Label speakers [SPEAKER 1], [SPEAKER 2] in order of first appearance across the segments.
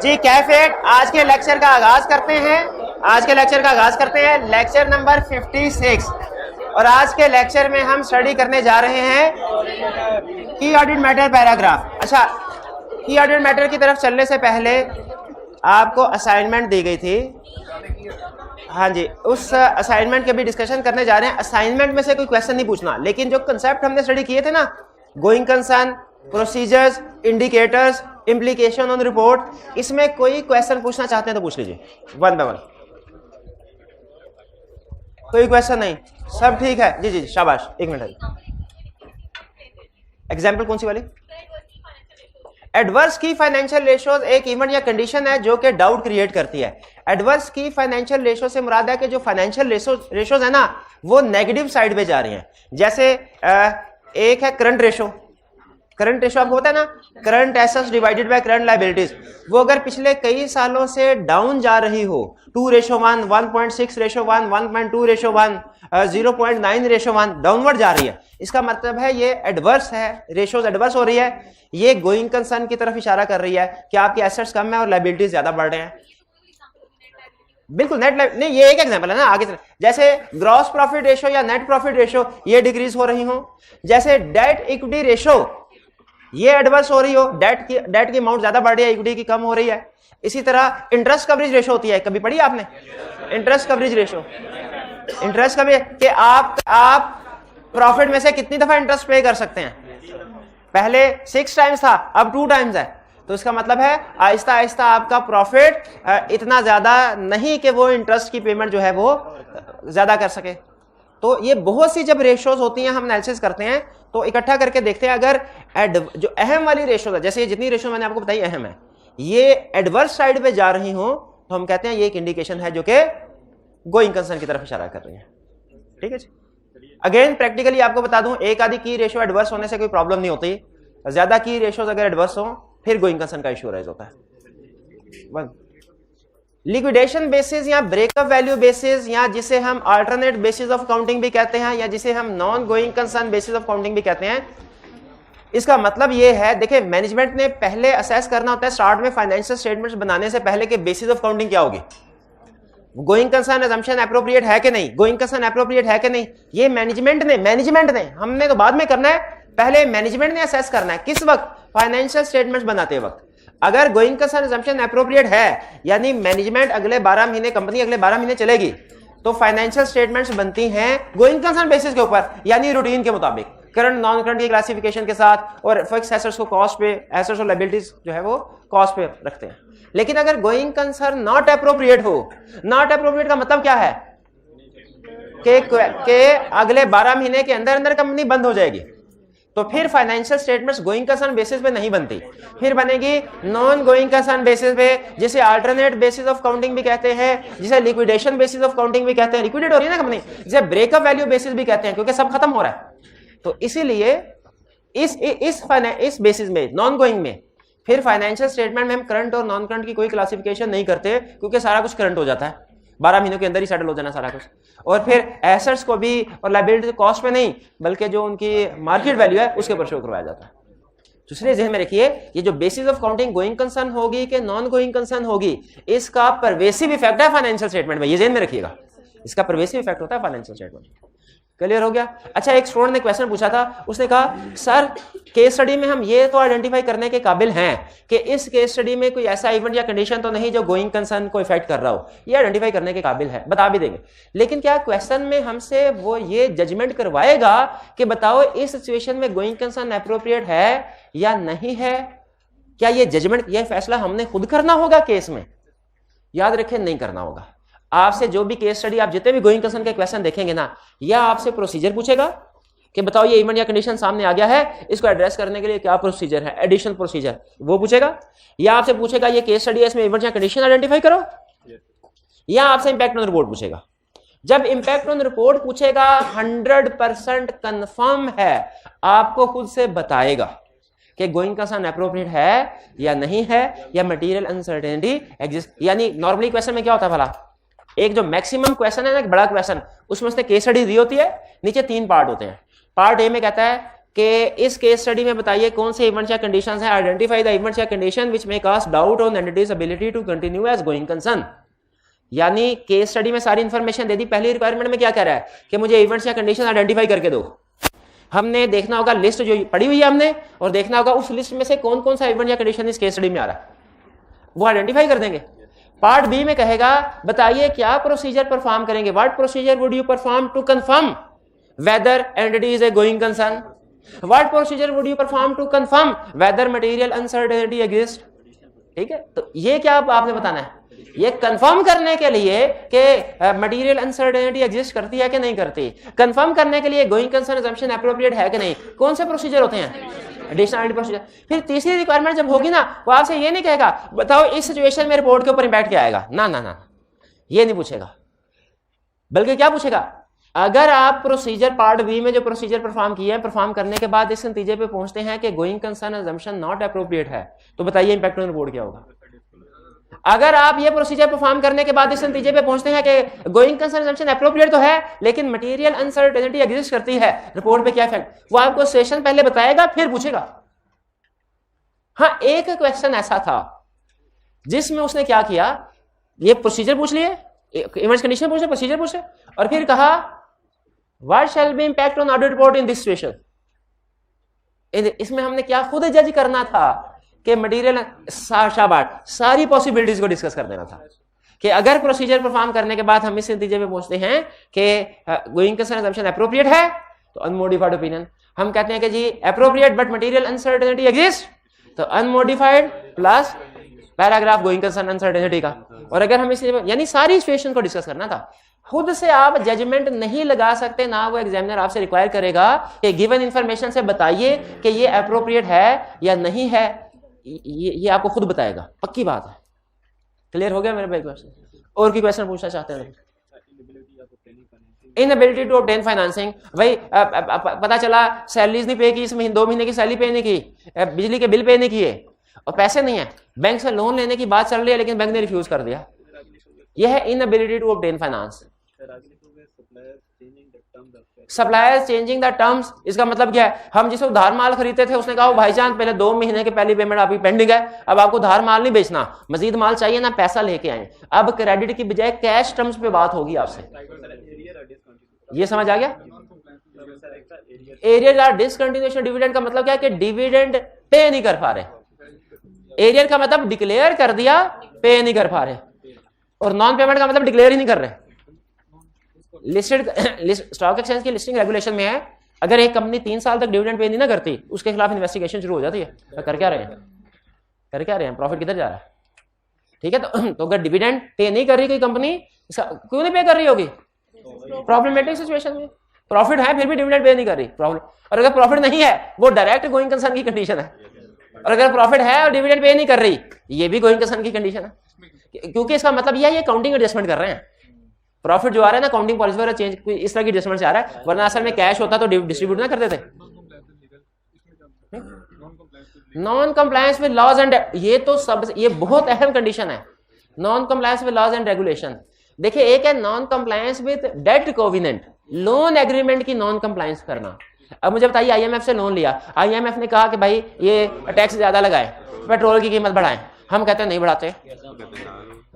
[SPEAKER 1] जी कैफेट, आज के लेक्चर का आगाज करते हैं। लेक्चर नंबर 56 और आज के लेक्चर में हम स्टडी करने जा रहे हैं की ऑडिट मैटर पैराग्राफ। अच्छा, की ऑडिट मैटर की तरफ चलने से पहले आपको असाइनमेंट दी गई थी। हाँ जी, उस असाइनमेंट के भी डिस्कशन करने जा रहे हैं। असाइनमेंट में से कोई क्वेश्चन नहीं पूछना, लेकिन जो कंसेप्ट हमने स्टडी किए थे ना, going concern, procedures, indicators, implication on report, इसमें कोई क्वेश्चन पूछना चाहते हैं तो पूछ लीजिए वन बाय वन। कोई क्वेश्चन नहीं, सब ठीक है? जी जी शाबाश, एक मिनट। एग्जाम्पल कौन सी वाली? एडवर्स की फाइनेंशियल रेशोज एक इवेंट या कंडीशन है जो कि डाउट क्रिएट करती है। एडवर्स की फाइनेंशियल रेशो से मुराद है कि जो फाइनेंशियल रेशोज है ना, वो नेगेटिव साइड पे जा रही हैं। जैसे एक है करंट रेशो। करंट रेशो आपको होता है ना, current assets divided by current liabilities. वो अगर पिछले कई सालों से डाउन जा रही हो, 2:1, 1.6:1, 1.2:1, 0.9:1 डाउनवर्ड जा रही है, इसका मतलब है ये एडवर्स है, रेशोज एडवर्स हो रही है। ये गोइंग कंसर्न की तरफ इशारा कर रही है कि आपके एसेट्स कम है और लायबिलिटीज ज्यादा बढ़ रहे हैं। बिल्कुल नेट नहीं, ये एक एग्जांपल है ना। आगे जैसे ग्रॉस प्रॉफिट रेशो या नेट प्रॉफिट रेशो ये डिक्रीज हो रही हो। जैसे डेट इक्विटी रेशो ये एडवर्स हो रही हो, डेट की अमाउंट ज्यादा बढ़ रही है, इक्विटी की कम हो रही है। इसी तरह इंटरेस्ट कवरेज रेशो होती है, कभी पढ़ी आपने? Interest coverage ratio, interest coverage कि आप प्रॉफिट में से कितनी दफा इंटरेस्ट पे कर सकते हैं। पहले 6 टाइम्स था, अब 2 टाइम्स है, तो इसका मतलब है आहिस्ता आहिस्ता आपका प्रॉफिट इतना ज्यादा नहीं कि वो इंटरेस्ट की पेमेंट जो है वो ज्यादा कर सके। तो ये बहुत सी जब रेशोज होती हैं, हम एनालिसिस करते हैं तो इकट्ठा करके देखते हैं। अगर जो अहम वाली रेशोज है, जैसे ये जितनी रेशो मैंने आपको बताई अहम है, ये एडवर्स साइड पे जा रही हो तो हम कहते हैं ये एक इंडिकेशन है जो कि गोइंग कंसर्न की तरफ इशारा कर रही है। ठीक है जी। अगेन प्रैक्टिकली आपको बता दूं, एक आधी की रेशो एडवर्स होने से कोई प्रॉब्लम नहीं होती। ज्यादा की रेशोज अगर एडवर्स हो फिर गोइंग कंसर्न का इशू राइज होता है। लिक्विडेशन बेसिस या ब्रेकअप वैल्यू बेसिस, या जिसे हम अल्टरनेट बेसिस ऑफ काउंटिंग भी कहते हैं, या जिसे हम non going concern basis of counting भी कहते हैं। इसका मतलब ये है, देखिए मैनेजमेंट ने पहले असेस करना होता है स्टार्ट में फाइनेंशियल स्टेटमेंट्स बनाने से पहले कि बेसिस ऑफ काउंटिंग क्या होगी, गोइंग कंसर्न अजम्पशन एप्रोप्रिएट है कि नहीं, गोइंग कंसर्न एप्रोप्रिएट है कि नहीं। ये मैनेजमेंट ने, हमने तो बाद में करना है, पहले मैनेजमेंट ने असेस करना है। किस वक्त? फाइनेंशियल स्टेटमेंट्स बनाते वक्त। अगर गोइंग कंसर्न अजम्पशन एप्रोप्रिएट है, यानी मैनेजमेंट अगले 12 महीने, कंपनी अगले 12 महीने चलेगी, तो फाइनेंशियल स्टेटमेंट्स बनती हैं गोइंग कंसर्न बेसिस के ऊपर, यानी रूटीन के मुताबिक, करंट नॉन करंट की क्लासिफिकेशन के साथ, और फिक्स्ड एसेट्स को कॉस्ट पे, एसेट्स और लायबिलिटीज जो है वो कॉस्ट पे रखते हैं। लेकिन अगर गोइंग कंसर्न नॉट एप्रोप्रिएट हो, नॉट एप्रोप्रिएट का मतलब क्या है कि अगले 12 महीने के अंदर अंदर कंपनी बंद हो जाएगी, तो फिर financial statements going concern basis पे नहीं बनती, फिर बनेगी नॉन गोइंग कंसर्न बेसिस पे, जिसे अल्टरनेट बेसिस ऑफ काउंटिंग भी कहते हैं, जिसे लिक्विडेशन बेसिस ऑफ काउंटिंग भी कहते हैं, लिक्विडेट हो रही है ना कंपनी, जिसे ब्रेकअप वैल्यू बेसिस भी कहते हैं, क्योंकि सब खत्म हो रहा है। तो इसीलिए इस बेसिस में, नॉन गोइंग में, फिर फाइनेंशियल स्टेटमेंट में हम करंट और नॉन करंट की कोई क्लासिफिकेशन नहीं करते, क्योंकि सारा कुछ करंट हो जाता है, 12 महीनों के अंदर ही सेटल हो जाना सारा कुछ। और फिर एसेट्स को भी और लायबिलिटी कॉस्ट पे नहीं, बल्कि जो उनकी मार्केट वैल्यू है उसके ऊपर शो करवाया जाता है। तो इसलिए ध्यान में रखिए, ये जो basis of counting going concern होगी कि नॉन गोइंग कंसर्न होगी, इसका परवेसिव इफेक्ट है फाइनेंशियल स्टेटमेंट में, ये ध्यान में रखिएगा, इसका परवेसिव इफेक्ट होता है फाइनेंशियल स्टेटमेंट। क्लियर हो गया? अच्छा, एक स्टूडेंट ने क्वेश्चन पूछा था, उसने कहा सर केस स्टडी में हम ये तो आइडेंटिफाई करने के काबिल हैं कि इस केस स्टडी में कोई ऐसा इवेंट या कंडीशन तो नहीं जो गोइंग कंसर्न को इफेक्ट कर रहा हो, ये आइडेंटिफाई करने के काबिल है, बता भी देंगे। लेकिन क्या क्वेश्चन में हमसे वो ये जजमेंट करवाएगा कि बताओ इस सिचुएशन में गोइंग कंसर्न एप्रोप्रिएट है या नहीं है? क्या ये जजमेंट, ये फैसला हमने खुद करना होगा केस में? याद रखें, नहीं करना होगा। आपसे जो भी केस स्टडी, आप जितने भी गोइंग कंसर्न के क्वेश्चन देखेंगे ना, या आपसे प्रोसीजर पूछेगा कि बताओ ये इवेंट या कंडीशन सामने आ गया है, इसको एड्रेस करने के लिए क्या प्रोसीजर है, एडिशनल प्रोसीजर, वो पूछेगा। या आपसे पूछेगा ये केस स्टडी है, इसमें इवेंट या कंडीशन आइडेंटिफाई करो, या आपसे इंपैक्ट ऑन रिपोर्ट पूछेगा। जब इंपैक्ट ऑन रिपोर्ट पूछेगा, 100% कंफर्म है, आपको खुद से बताएगा कि गोइंग कंसर्न एप्रोप्रिएट है या नहीं है, या मटेरियल अनसर्टेनिटी एग्जिस्ट। यानी नॉर्मली क्वेश्चन में क्या होता है भला, एक जो मैक्सिमम क्वेश्चन है ना, एक बड़ा क्वेश्चन, उसमें से केस स्टडी दी होती है, नीचे 3 पार्ट होते हैं। पार्ट ए में कहता है कि इस केस स्टडी में बताइए कौन से इवेंट्स या कंडीशंस हैं, आइडेंटिफाई द इवेंट्स या condition which may cast doubt on entities ability to continue as going concern. यानी केस स्टडी में सारी इंफॉर्मेशन दे दी, पहली रिक्वायरमेंट में क्या कह रहा है कि मुझे इवेंट्स या कंडीशन आइडेंटिफाई करके दो। हमने देखना होगा लिस्ट जो पड़ी हुई है हमने, और देखना होगा उस लिस्ट में से कौन कौन सा इवेंट या कंडीशन इस केस स्टडी में आ रहा है, वो आइडेंटिफाई कर देंगे। पार्ट बी में कहेगा बताइए क्या प्रोसीजर परफॉर्म करेंगे, what procedure would you perform to confirm whether entity is a going concern, what procedure would you perform to confirm whether material uncertainty exist. ठीक है, तो ये क्या आपने बताना है, ये कंफर्म करने के लिए कि मटेरियल अनसर्टेनिटी एग्जिस्ट करती है कि नहीं करती, कंफर्म करने के लिए गोइंग कंसर्न अजम्पशन एप्रोप्रिएट है कि नहीं, कौन से प्रोसीजर होते हैं, एडिशनल प्रोसीजर। फिर तीसरी रिक्वायरमेंट जब होगी ना, वो आपसे ये नहीं कहेगा बताओ इस सिचुएशन में रिपोर्ट के ऊपर इंपैक्ट क्या आएगा, ना ना ना, ये नहीं पूछेगा, बल्कि क्या पूछेगा, अगर आप प्रोसीजर पार्ट बी में जो प्रोसीजर परफॉर्म किया है, परफॉर्म करने के बाद इस नतीजे पे पहुंचते हैं कि going concern assumption not appropriate है, तो बताइए इंपैक्ट ऑन रिपोर्ट क्या होगा। अगर आप ये प्रोसीजर परफॉर्म करने के बाद इस नतीजे पे पहुंचते हैं कि गोइंग कंसर्न अजम्पशन एप्रोप्रिएट तो है लेकिन मटेरियल अनसर्टेनिटी एग्जिस्ट करती है, रिपोर्ट पे क्या इफेक्ट, वो आपको सेशन पहले बताएगा फिर पूछेगा। हाँ, एक क्वेश्चन ऐसा था जिसमें उसने क्या किया, ये प्रोसीजर पूछ लिए, इवेंट्स कंडीशन पूछे, प्रोसीजर पूछे, और फिर कहा what shall be impact on audit report in this situation. इसमें हमने क्या खुद जज करना था कि मटेरियल शाबाश सारी पॉसिबिलिटीज को डिस्कस कर देना था कि अगर प्रोसीजर परफॉर्म करने के बाद हम इस नतीजे पे पहुंचते हैं कि गोइंग कंसर्न अजम्पशन एप्रोप्रिएट है, तो अनमोडिफाइड ओपिनियन हम कहते हैं कि जी appropriate but material uncertainty exist, तो unmodified plus paragraph going concern uncertainty का। और अगर हम इसलिए यानी सारी सिचुएशन को डिस्कस करना था, खुद से आप जजमेंट नहीं लगा सकते, ना वो एग्जामिनर आपसे रिक्वायर करेगा कि गिवन इंफॉर्मेशन से बताइए कि ये एप्रोप्रिएट है या नहीं है, ये आपको खुद बताएगा, पक्की बात है। क्लियर हो गया मेरे भाई क्वेश्चन? और की क्वेश्चन पूछना चाहते हैं? इनएबिलिटी टू ऑब्टेन फाइनेंसिंग, भाई पता चला सैलरीज नहीं पे की इस महीने, 2 महीने की सैलरी पे नहीं की, बिजली के बिल पे नहीं किए और पैसे नहीं है, बैंक से लोन लेने की बात चल रही है लेकिन बैंक ने रिफ्यूज कर दिया, यह है inability to obtain finance. Suppliers changing the terms, इसका मतलब क्या है, हम जिसे उधार माल खरीदते थे उसने कहा भाईजान पहले 2 महीने की पहली पेमेंट अभी पेंडिंग है, अब आपको उधार माल नहीं बेचना, मजीद माल चाहिए ना, पैसा लेके आए, अब क्रेडिट की बजाय कैश टर्म्स पे बात होगी आपसे। ये समझ आ गया? एरियर आर डिसकंटिन्यूएशन डिविडेंड का मतलब क्या है कि डिविडेंड पे नहीं कर पा रहे, एरियर का मतलब डिक्लेयर कर दिया, पे नहीं कर पा रहे, और नॉन पेमेंट का मतलब डिक्लेयर ही नहीं कर रहे। लिस्टेड स्टॉक एक्सचेंज की लिस्टिंग रेगुलेशन में है, अगर एक कंपनी 3 साल तक डिविडेंड पे नहीं ना करती, उसके खिलाफ इन्वेस्टिगेशन शुरू हो जाती है, तो कर क्या रहे हैं, प्रॉफिट किधर जा रहा है। ठीक है, तो अगर डिविडेंड पे नहीं कर रही कोई कंपनी, क्यों नहीं पे कर रही होगी, प्रॉब्लमेटिक सिचुएशन में, प्रॉफिट है फिर भी डिविडेंड पे नहीं कर रही, प्रॉब्लम। और अगर प्रॉफिट नहीं है, वो डायरेक्ट गोइंग कंसर्न की कंडीशन है, और अगर प्रॉफिट है और डिविडेंड पे नहीं कर रही, ये भी गोइंग कंसर्न की कंडीशन है, क्योंकि इसका मतलब यह है ये काउंटिंग एडजस्टमेंट कर रहे हैं, प्रॉफिट जो आ रहा है ना काउंटिंग पॉलिसी वगैरह चेंज इस तरह की एडजस्टमेंट से आ रहा है, वरना असल में कैश होता तो डिस्ट्रीब्यूट ना करते थे। Non compliance with laws and, ये तो सब, ये बहुत अहम कंडीशन है, non compliance with laws and regulation. देखिए, एक है non compliance with debt covenant, loan agreement की नॉन कंप्लायंस करना। अब मुझे बताइए, आईएमएफ से लोन लिया, आईएमएफ ने कहा कि भाई ये टैक्स ज्यादा लगाए, पेट्रोल की कीमत बढ़ाएं, हम कहते हैं नहीं बढ़ाते,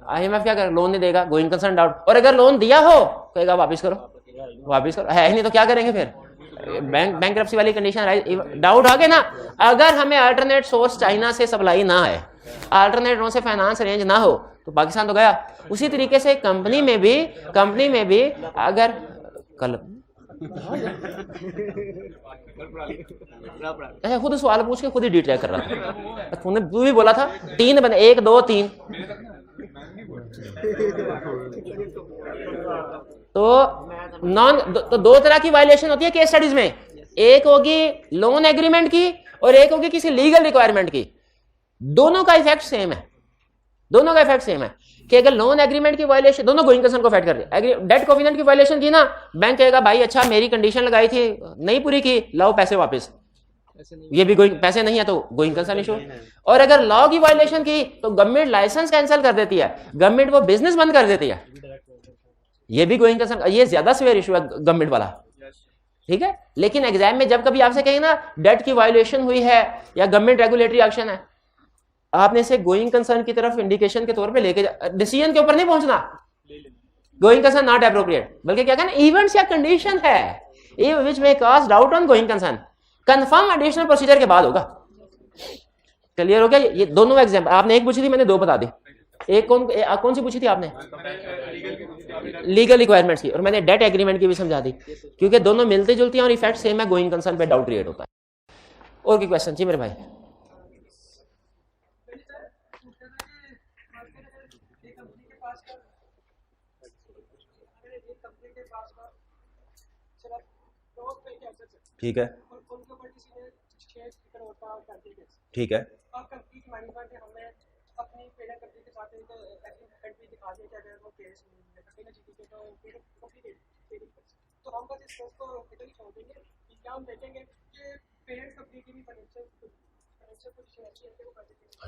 [SPEAKER 1] आईएमएफ क्या कर, लोन नहीं देगा, गोइंग कंसर्न डाउट, और अगर लोन दिया हो कहेगा वापस करो, है ही नहीं तो क्या करेंगे फिर, बैंकरप्सी वाली कंडीशन, डाउट आ गया ना। अगर हमें अल्टरनेट सोर्स चाइना से सप्लाई ना है, अल्टरनेट से फाइनेंस अरेंज ना हो, तो पाकिस्तान तो गया। उसी तरीके से कंपनी में भी अगर कल ऐसा खुद सवाल पूछ के खुद ही डिटेल कर रहा था, तूने तू भी बोला था 3 बने, 1 2 3, तो 2 तरह की वायलेशन होती है केस स्टडीज में, एक होगी लोन एग्रीमेंट की और एक होगी किसी लीगल रिक्वायरमेंट की। दोनों का इफेक्ट सेम है कि अगर लोन एग्रीमेंट की वायलेशन, दोनों गोइंग कंसर्न को अफेक्ट कर रही है। डेट कोविनेंट की वायलेशन की ना, बैंक कहेगा भाई अच्छा मेरी कंडीशन लगाई थी नहीं पूरी की, लाओ पैसे वापस, ये भी गोइंग, पैसे नहीं है तो गोइंग कंसर्न इशू। और अगर लॉ की वायलेशन की तो गवर्नमेंट लाइसेंस कैंसिल कर देती है, गवर्नमेंट वो बिजनेस बंद कर देती है, ये भी गोइंग कंसर्न, ये ज्यादा सीवियर इशू है गवर्नमेंट वाला। ठीक है। लेकिन एग्जाम में जब कभी आपसे कहेंगे ना डेट की वायलेशन हुई है या गवर्नमेंट रेगुलेटरी एक्शन है, आपने इसे गोइंग कंसर्न की तरफ इंडिकेशन के तौर पे लेके डिसीजन के ऊपर नहीं पहुंचना। गोइंग कंसर्न नॉट एप्रोप्रिएट, बल्कि क्या कहना इवेंट्स या कंडीशन है which may cause doubt on going concern, confirm additional procedure के बाद होगा। क्लियर हो गया? ये दोनों एग्जाम्पल आपने एक पूछी थी, मैंने दो बता दी। एक कौन सी पूछी थी आपने? लीगल रिक्वायरमेंट्स की, और मैंने डेट एग्रीमेंट की भी समझा दी, क्योंकि दोनों मिलती जुलती हैं और इफेक्ट सेम है, गोइंग कंसर्न पे डाउट क्रिएट होता है। और की क्वेश्चन जी मेरे भाई? ठीक है, ठीक है,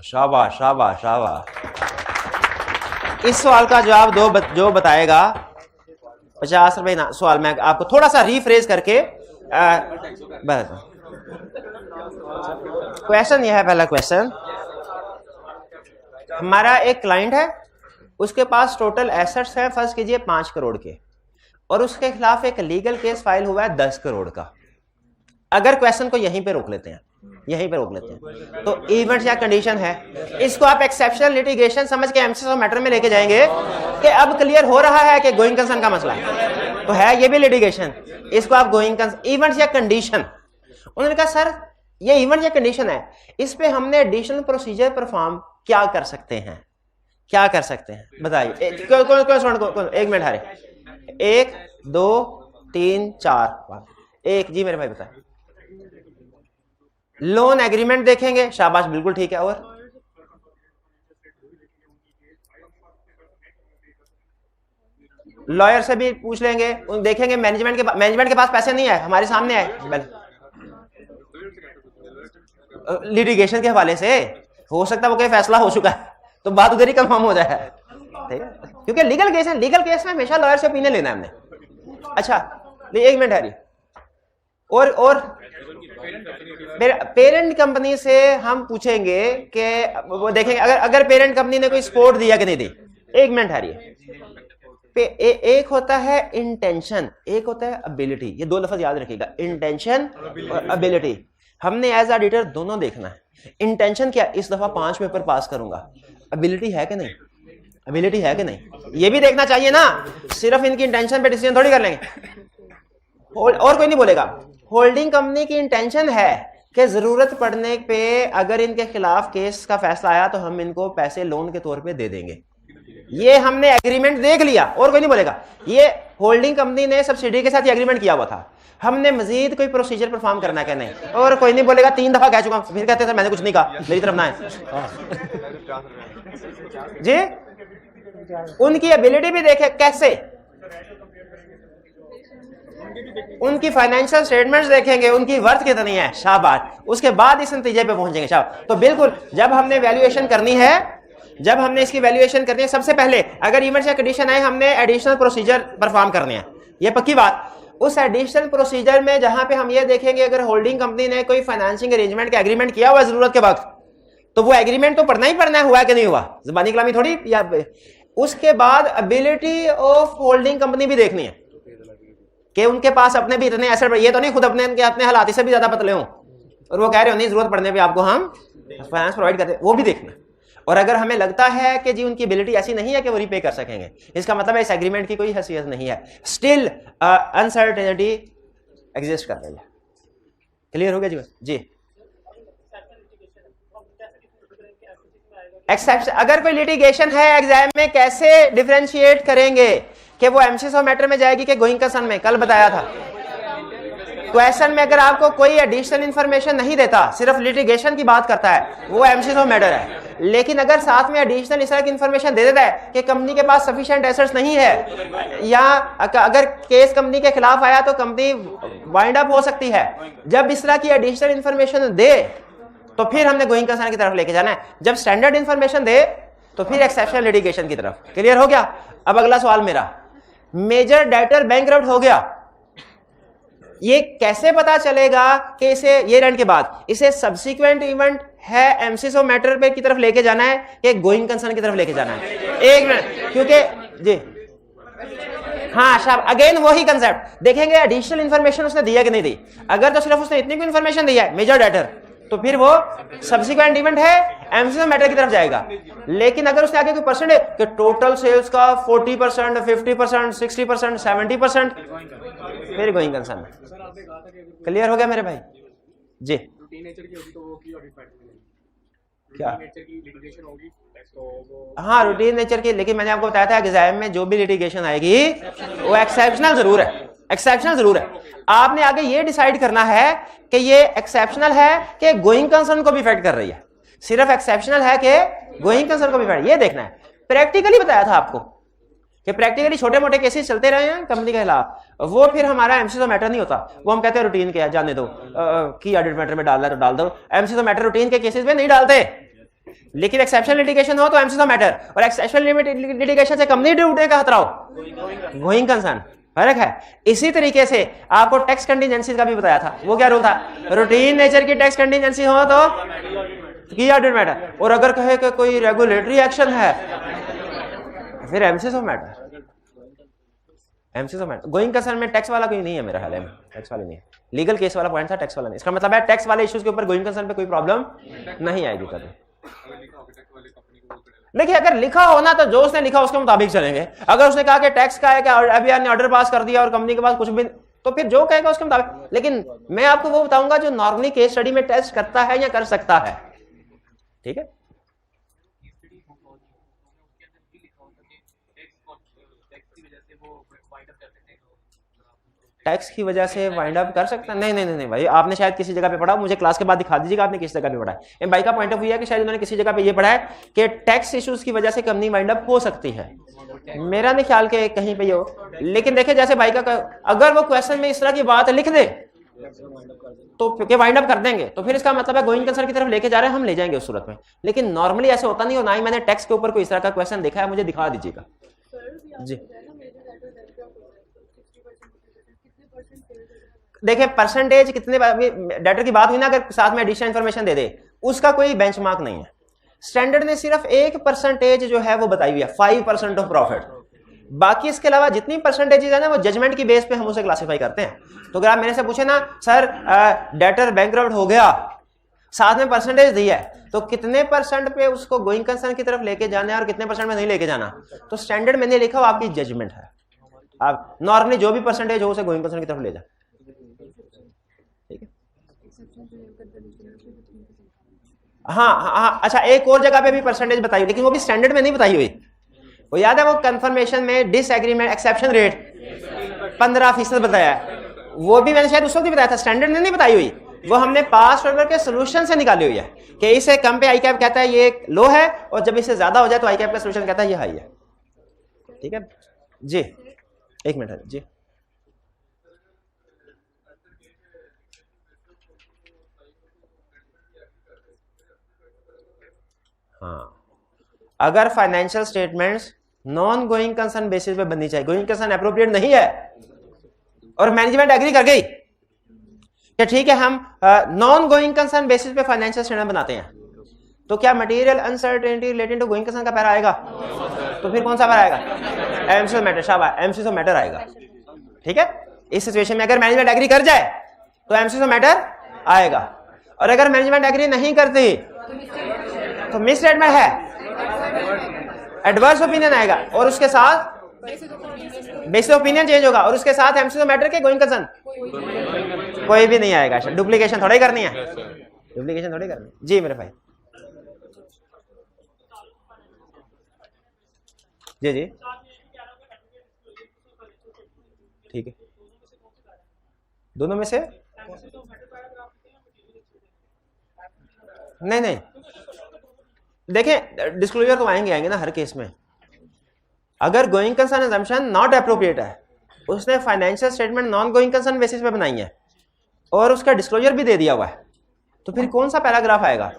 [SPEAKER 1] शाबाश शाबाश शाबाश। इस सवाल का जवाब जो बताएगा 50 रुपए ना। सवाल मैं आपको थोड़ा सा रीफ्रेज करके क्वेश्चन यह है। पहला क्वेश्चन, हमारा एक क्लाइंट है, उसके पास टोटल एसेट्स है फर्ज कीजिए 5 करोड़ के, और उसके खिलाफ एक लीगल केस फाइल हुआ है 10 करोड़ का। अगर क्वेश्चन को यहीं पे रोक लेते हैं, यहीं पे रोक लेते हैं, तो इवेंट्स या कंडीशन है, इसको आप एक्सेप्शनल लिटिगेशन समझ के एमसीएस मैटर में लेके जाएंगे कि अब क्लियर हो रहा है कि गोइंग कंसर्न का मसला है, तो है ये भी लिटिगेशन, इसको आप गोइंग कंसर्न इवेंट्स या कंडीशन। उन्होंने कहा सर ये इवेंट या कंडीशन है, इस पे हमने एडिशनल प्रोसीजर परफॉर्म क्या कर सकते हैं, क्या कर सकते हैं बताइए। एक मिनट हरे, 1 2 3 4 1 जी मेरे भाई बताए। लोन एग्रीमेंट देखेंगे, शाबाश बिल्कुल ठीक है। और लॉयर से भी पूछ लेंगे, देखेंगे मैनेजमेंट के पास पैसे नहीं है, हमारे सामने है लिटिगेशन के हवाले से, हो सकता है वो कोई फैसला हो चुका है तो बात उधर ही कंफर्म हो जाए, ठीक है, क्योंकि लीगल केस है, लीगल केस में हमेशा लॉयर से ओपिनियन लेना है हमने। अच्छा एक मिनट हरी, और पेरेंट कंपनी से हम पूछेंगे कि वो देखेंगे अगर पेरेंट कंपनी ने कोई सपोर्ट दिया कि नहीं दी। एक मिनट हरी, एक होता है इंटेंशन, एक होता है एबिलिटी, ये दो लफ्ज याद रखिएगा, इंटेंशन और एबिलिटी। हमने एज ऑडिटर दोनों देखना है। इंटेंशन क्या, इस दफा 5 पेपर पास करूंगा, एबिलिटी है कि नहीं, एबिलिटी है कि नहीं, ये भी देखना चाहिए ना। सिर्फ इनकी इंटेंशन पे डिसीजन थोड़ी कर लेंगे, और कोई नहीं बोलेगा। होल्डिंग कंपनी की इंटेंशन है कि जरूरत पड़ने पे अगर इनके खिलाफ केस का फैसला आया तो हम इनको पैसे लोन के तौर पे दे देंगे, ये हमने एग्रीमेंट देख लिया, और कोई नहीं बोलेगा। ये होल्डिंग कंपनी ने सब्सिडी के साथ ये एग्रीमेंट किया हुआ था, हमने मजीद कोई प्रोसीजर परफॉर्म करना क्या नहीं, और कोई नहीं बोलेगा 3 दफा कह चुका, फिर कहते सर मैंने कुछ नहीं कहा, मेरी तरफ ना है जी। उनकी एबिलिटी भी देखे कैसे, उनकी फाइनेंशियल स्टेटमेंट्स देखेंगे, उनकी वर्थ कितनी है, शाबाश, उसके बाद इस नतीजे पे पहुंचेंगे। शाबाश। तो बिल्कुल जब हमने वैल्यूएशन करनी है, जब हमने इसकी वैल्यूएशन करनी है, सबसे पहले अगर इवेंट्स या कंडीशन है हमने एडिशनल प्रोसीजर परफॉर्म करने हैं, ये पक्की बात। उस एडिशनल प्रोसीजर में जहां पे हम ये देखेंगे अगर होल्डिंग कंपनी ने कोई फाइनेंसिंग अरेंजमेंट का एग्रीमेंट किया हुआ जरूरत के वक्त, तो वो एग्रीमेंट तो पढ़ना ही पढ़ना है, हुआ कि नहीं हुआ, ज़बानी कलामी थोड़ी। या उसके बाद एबिलिटी ऑफ होल्डिंग कंपनी भी देखनी है कि उनके पास अपने भी इतने एसेट, ये तो नहीं खुद अपने हालात से भी ज्यादा पतले हों और वो कह रहे हो नहीं जरूरत पड़ने पे आपको हम फाइनेंस प्रोवाइड करते, वो भी देखना। और अगर हमें लगता है कि जी उनकी एबिलिटी ऐसी नहीं है कि वो रीपे कर सकेंगे, इसका मतलब है इस एग्रीमेंट की कोई हैसियत नहीं है, स्टिल अनसर्टेनिटी एग्जिस्ट कर रही है। क्लियर हो गया जी? जी एक्सेप्शन, अगर कोई लिटिगेशन है एग्जाम में कैसे डिफरेंशिएट करेंगे कि वो एमसीएस मैटर में जाएगी कि गोइंग कंसर्न में, कल बताया था। क्वेश्चन में अगर आपको कोई एडिशनल इंफॉर्मेशन नहीं देता, सिर्फ लिटिगेशन की बात करता है, वो एमसीएस मैटर है। लेकिन अगर साथ में एडिशनल इस तरह की इंफॉर्मेशन दे देता है कि कंपनी के पास सफिशिएंट एसेट्स नहीं है, या अगर केस कंपनी के खिलाफ आया तो कंपनी वाइंड अप हो सकती है, जब इस तरह की एडिशनल इंफॉर्मेशन दे तो फिर हमने गोइंग कंसर्न की तरफ लेके जाना है। जब स्टैंडर्ड इंफॉर्मेशन दे तो फिर एक्सेप्शनल लिटिगेशन की तरफ। क्लियर हो गया? अब अगला सवाल मेरा, मेजर डेटर बैंकरप्ट हो गया, ये कैसे पता चलेगा कि इसे ये रन के बाद इसे सब्सिक्वेंट इवेंट है एमसीएस ऑफ मैटर पे की तरफ लेके जाना है कि गोइंग कंसर्न की तरफ लेके जाना है? एक मिनट, क्योंकि जी हाँ शाबाश, अगेन वही कंसेप्ट देखेंगे एडिशनल इंफॉर्मेशन उसने दिया कि नहीं दी। अगर तो सिर्फ उसने इतनी कोई इंफॉर्मेशन दिया है मेजर डेटर, तो फिर वो सब्सिक्वेंट इवेंट है एमसीएस ऑफ मैटर की तरफ जाएगा। लेकिन अगर उसने आगे कोई परसेंटेज कि टोटल सेल्स का 40%, 50%, 60%, 70%, फिर गोइंग कंसर्न। क्लियर हो गया मेरे भाई जी? क्या हाँ रूटीन नेचर की, लेकिन मैंने आपको बताया था एग्जाम में जो भी लिटिगेशन आएगी वो एक्सेप्शनल जरूर है, एक्सेप्शनल जरूर है। आपने आगे ये डिसाइड करना है कि ये एक्सेप्शनल है कि गोइंग कंसर्न को भी इफेक्ट कर रही है, सिर्फ एक्सेप्शनल है कि गोइंग कंसर्न को भी इफेक्ट, ये देखना है। प्रैक्टिकली बताया था आपको कि प्रैक्टिकली छोटे मोटे केसेस चलते रहे हैं कंपनी के खिलाफ, वो फिर हमारा एमसीएस ऑफ मैटर नहीं होता, वो हम कहते हैं रूटीन के है, जाने दो, की ऑडिट मैटर में डालना है तो डाल दो, एमसीएस ऑफ मैटर रूटीन के केसेस में नहीं डालते। लेकिन एक्सेप्शनल लिटिगेशन हो तो एमसीएस ऑफ मैटर, और एक्सेप्शनल लिटिगेशन से कंपनी टूटने का खतरा हो गोइंग कंसर्न, फर्क है। इसी तरीके से आपको टैक्स कंटीजेंसी का भी बताया था, वो क्या रूल था? रूटीन नेचर की टैक्स कंटीजेंसी हो तो की ऑडिट मैटर, और अगर कहे कि कोई रेगुलेटरी एक्शन है फिर MCS of matter, MCS of matter. Going concern में टैक्स वाला कोई नहीं है मेरा ख्याल में, टैक्स वाले नहीं है, लीगल केस वाला पॉइंट था, टैक्स वाला नहीं। इसका मतलब है टैक्स वाले इश्यूज के ऊपर गोइंग कंसर्न पे कोई प्रॉब्लम नहीं आएगी कभी। देखिए अगर लिखा हो ना तो जो उसने लिखा उसके मुताबिक चलेंगे। अगर उसने कहा कि टैक्स का है कि अभी आपने ऑर्डर पास कर दिया और कंपनी के पास कुछ भी, तो फिर जो कहेगा उसके मुताबिक। लेकिन मैं आपको वो बताऊंगा जो नॉर्मली केस स्टडी में टेस्ट करता है या कर सकता है, ठीक है? टैक्स की वजह से वाइंड अप कर सकता है? नहीं नहीं नहीं भाई, आपने शायद किसी जगह पे पढ़ा, मुझे क्लास के बाद दिखा दीजिएगा आपने किस जगह पे पढ़ा है। भाई का पॉइंट ऑफ व्यू है कि शायद उन्होंने किसी जगह पे ये पढ़ा है कि टैक्स इश्यूज की वजह से कंपनी वाइंड अप हो सकती है। मेरा नहीं ख्याल के कहीं पे हो, लेकिन देखिए जैसे भाई का अगर वो क्वेश्चन में इस तरह की बात लिख दे तो वाइंड अप कर देंगे, तो फिर इसका मतलब है गोइंग कंसर्न की तरफ लेके जा रहे हैं, हम ले जाएंगे उस सूरत में। लेकिन नॉर्मली ऐसे होता नहीं, और ना ही मैंने टैक्स के ऊपर कोई इस तरह का क्वेश्चन देखा है, मुझे दिखा दीजिएगा जी। देखिए परसेंटेज कितने डेटर की बात हुई ना, अगर साथ में एडिशनल इंफॉर्मेशन दे दे, उसका कोई बेंचमार्क नहीं है। स्टैंडर्ड ने सिर्फ एक परसेंटेज जो है वो बताई हुई है, 5% ऑफ प्रॉफिट। बाकी इसके अलावा जितनी परसेंटेजेस है ना वो जजमेंट की बेस पे हम उसे क्लासिफाई करते हैं। तो अगर आप मेरे से पूछे ना सर डेटर बैंकरप्ट हो गया, साथ में परसेंटेज दी है, तो कितने परसेंट पे उसको गोइंग कंसर्न की तरफ लेके जाना है और कितने परसेंट में नहीं लेके जाना, तो स्टैंडर्ड मैंने लिखा वो आपकी जजमेंट है। आप नॉर्मली जो भी परसेंटेज हो उसे गोइंग कंसर्न की तरफ ले जाए, ठीक है? हाँ, अच्छा एक और जगह पे भी परसेंटेज बताई हुई, लेकिन वो भी स्टैंडर्ड में नहीं बताई हुई। वो याद है वो कंफर्मेशन में डिसएग्रीमेंट एक्सेप्शन रेट 15% बताया है, वो भी मैंने शायद उस वक्त ही बताया था, स्टैंडर्ड ने नहीं बताई हुई। वो हमने पास्ट ऑर्डर के सोल्यूशन से निकाली हुई है कि इसे कम पे आई कैप कहता है ये लो है, और जब इसे ज्यादा हो जाए तो आई कैप का सोल्यूशन कहता है ये हाई है, ठीक है जी? एक मिनट जी। हाँ, अगर financial statements non going concern basis पे बननी चाहिए, गोइंग कंसर्न एप्रोप्रिएट नहीं है और मैनेजमेंट एग्री कर गई कि ठीक है हम नॉन गोइंग कंसर्न बेसिस पे फाइनेंशियल स्टेटमेंट बनाते हैं, तो क्या material uncertainty related to going concern का पैरा आएगा? तो फिर कौन सा पैरा आएगा? एमसीएस मैटर, शाबाश एमसीएस मैटर आएगा, ठीक है? इस सिचुएशन में अगर मैनेजमेंट एग्री कर जाए तो एमसीएस मैटर आएगा, और अगर मैनेजमेंट एग्री नहीं करती तो मिस स्टेटमेंट है, एडवर्स ओपिनियन आएगा, और उसके साथ बेसिस ओपिनियन चेंज होगा, और उसके साथ एमसीएस मैटर के गोइंग कंसर्न कोई भी नहीं आएगा। डुप्लीकेशन थोड़ी करनी है, डुप्लीकेशन थोड़ी करनी जी मेरे भाई। जी जी ठीक है, दोनों में से नहीं नहीं, देखें डिस्क्लोजर तो आएंगे ना हर केस में। अगर going concern assumption not appropriate है, उसने financial statement non going concern basis पे बनाई है और उसका डिस्क्लोजर भी दे दिया हुआ है, तो फिर कौन सा पैराग्राफ आएगा?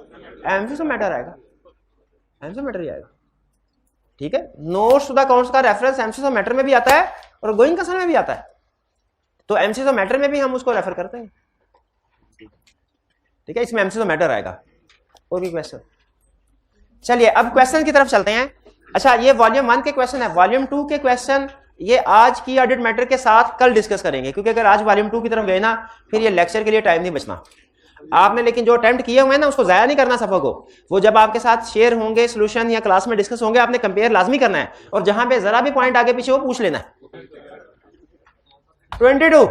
[SPEAKER 1] एमसीएस मैटर आएगा, एमसीएस मैटर ही आएगा, ठीक है? नोट्स टू द अकाउंट्स का रेफरेंस एमसीएस मैटर में भी आता है और गोइंग कंसर्न में भी आता है, तो एमसीज ऑफ मैटर में भी हम उसको रेफर करते हैं, ठीक है, इसमें एमसीज ऑफ मैटर आएगा। और भी क्वेश्चन? चलिए अब क्वेश्चन की तरफ चलते हैं। अच्छा, ये वॉल्यूम 1 के क्वेश्चन है। वॉल्यूम 2 के क्वेश्चन ये आज की ऑडिट मैटर के साथ कल डिस्कस करेंगे, क्योंकि अगर आज वॉल्यूम 2 की तरफ गए ना फिर ये लेक्चर के लिए टाइम नहीं बचना। आपने लेकिन जो अटेम्प्ट किए हुए हैं ना उसको जाया नहीं करना सफा को। वो जब आपके साथ शेयर होंगे सोल्यूशन या क्लास में डिस्कस होंगे, आपने कंपेयर लाजमी करना है और जहां पे जरा भी पॉइंट आगे पीछे वो पूछ लेना है। 22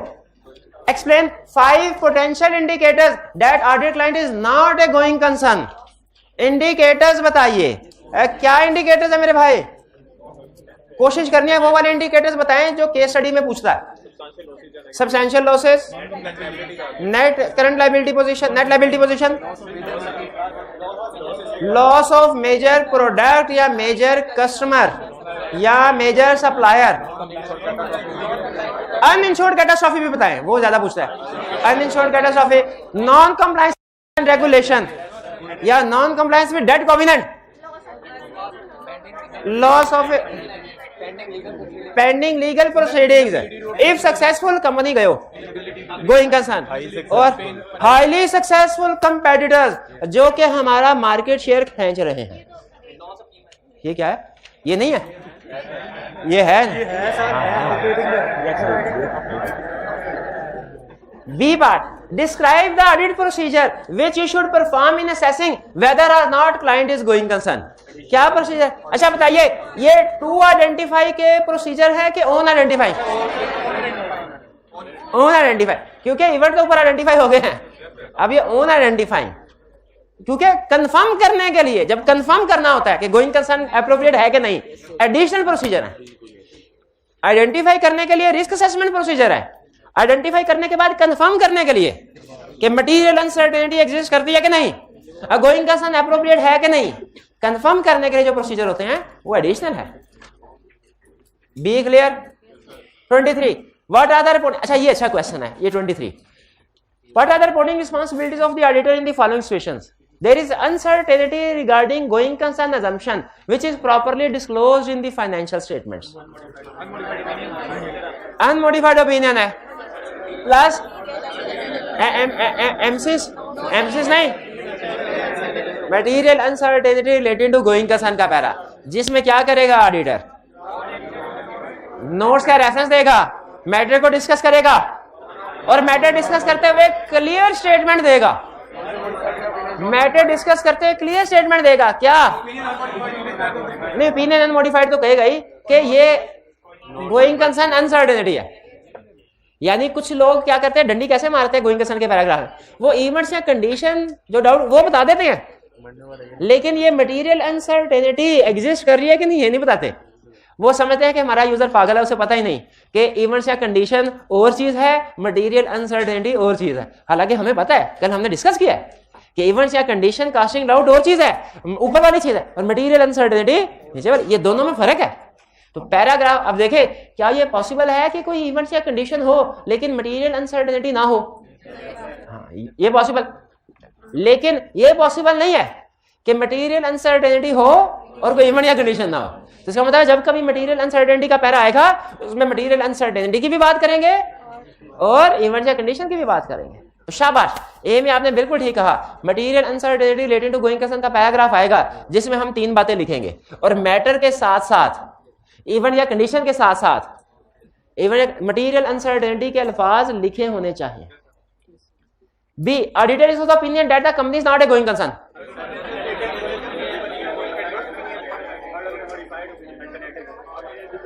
[SPEAKER 1] explain 5 potential indicators that audit client is not a going concern. Indicators बताइए, क्या इंडिकेटर्स है मेरे भाई? कोशिश करनी है वो वाले इंडिकेटर्स बताएं जो केस स्टडी में पूछता है। Substantial losses, net current liability position, net liability position, loss of major product या मेजर कस्टमर या मेजर सप्लायर, अनइंश्योर्ड कैटास्ट्रॉफी भी बताएं, वो ज्यादा पूछता है। Uninsured catastrophe, non compliance regulation या non compliance with debt covenant, loss of pending legal proceedings if successful company गयो गोइंग कंसर्न, और हाईली सक्सेसफुल कंपेटिटर्स जो कि हमारा मार्केट शेयर खींच रहे हैं। ये क्या है? ये नहीं है, ये है। B part, describe the audit procedure which you should perform in assessing whether or not client is going concern. क्या प्रोसीजर? अच्छा बताइए, ये टू आइडेंटिफाई के प्रोसीजर है कि ओन आइडेंटिफाई? ओन आइडेंटिफाई, क्योंकि इवेंट के ऊपर आइडेंटिफाई हो गए हैं। अब ये ओन आइडेंटिफाई, क्योंकि कंफर्म करने के लिए, जब कंफर्म करना होता है कि गोइंग कंसर्न एप्रोप्रिएट है कि नहीं, एडिशनल प्रोसीजर है। आइडेंटिफाई करने के लिए रिस्क असेसमेंट प्रोसीजर है। आइडेंटिफाई करने के बाद कंफर्म करने के लिए कि मटेरियल अनसर्टेनिटी एग्जिस्ट करती है कि नहीं, गोइंग कंसर्न एप्रोप्रिएट है कि नहीं, कंफर्म करने के लिए जो प्रोसीजर होते हैं वो एडिशनल है। Be clear? 23 what are the reporting, अच्छा ये अच्छा क्वेश्चन है ये 23, what are the reporting responsibilities of the auditor in the following situations? There is uncertainty regarding going concern assumption which is properly disclosed in the financial statements. Unmodified opinion है plus MCS नहीं, material uncertainty related to going concern का para, जिसमें क्या करेगा auditor? Notes का reference देगा, matter को discuss करेगा और मैटर डिस्कस करते हुए क्लियर स्टेटमेंट देगा। मैटर डिस्कस करते हुए क्लियर स्टेटमेंट देगा। क्या नहीं, ओपिनियन अनमोडिफाइड तो कहेगा ही कि ये गोइंग कंसर्न अनसर्टेनिटी है। यानी कुछ लोग क्या करते हैं, डंडी कैसे मारते हैं गोइंग कंसर्न के पैराग्राफ में, वो इवेंट्स या कंडीशन जो डाउट वो बता देते हैं, लेकिन ये मटेरियल अनसर्टेनिटी एग्जिस्ट कर रही है कि नहीं ये नहीं बताते। वो समझते हैं कि हमारा यूजर पागल है, उसे पता ही नहीं कि इवेंट्स या कंडीशन और चीज है, मटेरियल अनसर्टेनिटी और चीज है। हालांकि हमें पता है, कल हमने डिस्कस किया है कि इवेंट्स या कंडीशन कास्टिंग डाउट और चीज है, ऊपर वाली चीज है, और मटेरियल अनसर्टेनिटी नीचे वाली, ये दोनों में फर्क है। तो पैराग्राफ अब देखें, क्या ये पॉसिबल है कि कोई इवेंट्स या कंडीशन हो लेकिन मटेरियल अनसर्टेनिटी ना हो? हाँ, ये पॉसिबल, लेकिन ये पॉसिबल नहीं है कि मटेरियल अनसर्टेनिटी हो और कोई इवेंट या कंडीशन ना हो। तो इसका मतलब जब कभी मटेरियल अनसर्टेनिटी का पैरा आएगा उसमें मटेरियल अनसर्टेनिटी की भी बात करेंगे और इवेंट या कंडीशन की भी बात करेंगे। तो शाबाश, ए में आपने बिल्कुल ठीक कहा, material uncertainty related to going concern का पैराग्राफ आएगा जिसमें हम 3 बातें लिखेंगे और मैटर के साथ साथ इवेंट या कंडीशन के साथ साथ इवेंट मटेरियल अनसर्टेनिटी के अल्फाज लिखे होने चाहिए। B, auditor is of the opinion that the company is not a going concern.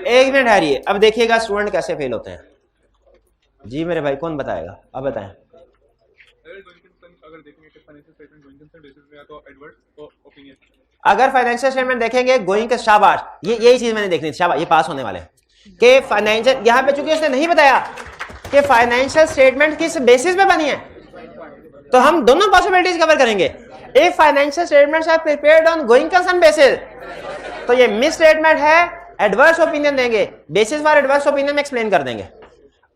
[SPEAKER 1] एक मिनट हारिए, अब देखिएगा स्टूडेंट कैसे फेल होते हैं। जी मेरे भाई, कौन बताएगा? अब बताएं। अगर फाइनेंशियल स्टेटमेंट देखेंगे गोइंग का, शाबाश, यही चीज मैंने देखनी थी, शाबाश, ये पास होने वाले के फाइनेंशियल, यहां पे चूंकि उसने नहीं बताया कि फाइनेंशियल स्टेटमेंट किस बेसिस पे बनी है, तो हम दोनों पॉसिबिलिटीज कवर करेंगे। If financial statements are prepared on going concern basis, तो ये मिस स्टेटमेंट है, एडवर्स ओपिनियन देंगे, बेसिस फॉर एडवर्स ओपिनियन में एक्सप्लेन कर देंगे।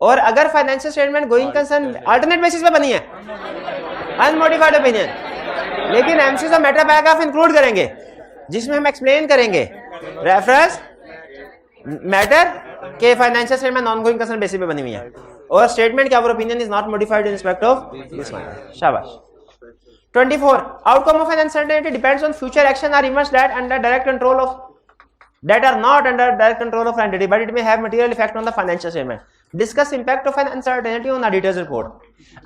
[SPEAKER 1] और अगर financial statement going concern alternate basis पे बनी है, अनमोडिफाइड ओपिनियन, लेकिन एमसीज और मैटर पैराग्राफ इंक्लूड करेंगे जिसमें हम एक्सप्लेन करेंगे रेफरेंस मैटर के financial statement non going concern basis पे बनी हुई है। और स्टेटमेंट क्या, opinion is not modified in respect of this one. शाबाश। 24 outcome of an uncertainty depends on future action are events that under direct control of that are not under direct control of entity but it may have material effect on the financial statement. Discuss impact of an uncertainty on auditor's report.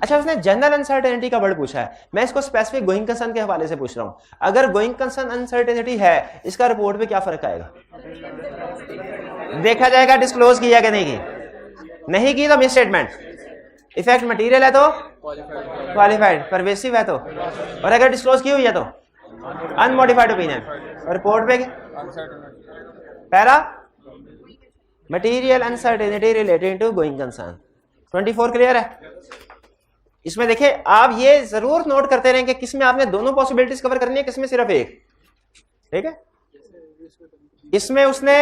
[SPEAKER 1] अच्छा, उसने general uncertainty का word पूछा है, मैं इसको specific going concern के हवाले से पूछ रहा हूं। अगर गोइंग कंसर्न अनसर्टेनिटी है, इसका रिपोर्ट पे क्या फर्क आएगा? देखा जाएगा डिस्क्लोज किया कि नहीं की, नहीं की तो मिस स्टेटमेंट, इफेक्ट मटीरियल है तो क्वालिफाइड, परवेसिव है तो, और अगर डिस्क्लोज की हुई है तो अनमोडिफाइड ओपिनियन, और रिपोर्ट पे para material uncertainty related to going concern. 24 clear है? इसमें देखिए आप ये जरूर नोट करते रहें कि किसमें आपने दोनों पॉसिबिलिटीज कवर करनी है, किसमें सिर्फ एक, ठीक है? इसमें उसने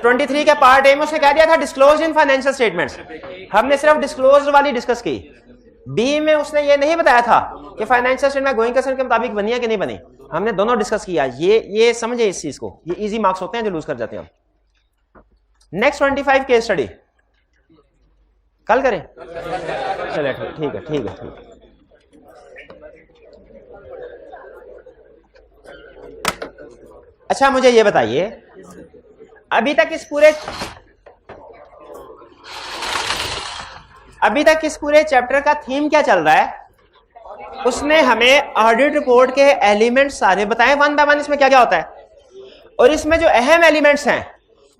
[SPEAKER 1] 23 के पार्ट ए में उसने कह दिया था डिस्क्लोज इन फाइनेंशियल स्टेटमेंट्स, हमने सिर्फ डिस्क्लोज वाली डिस्कस की। बी में उसने ये नहीं बताया था कि फाइनेंशियल स्टेटमेंट गोइंग कंसर्न के मुताबिक बनी है कि नहीं बनी, हमने दोनों डिस्कस किया। ये समझे इस चीज को, ये इजी मार्क्स होते हैं जो लूज कर जाते हैं। नेक्स्ट 25 केस स्टडी कल करें, चले ठीक है ठीक है ठीक है। अच्छा मुझे ये बताइए, अभी तक इस पूरे चैप्टर का थीम क्या चल रहा है? उसने हमें ऑडिट रिपोर्ट के एलिमेंट्स सारे बताए वन बाय वन, इसमें क्या क्या होता है, और इसमें जो अहम एलिमेंट्स हैं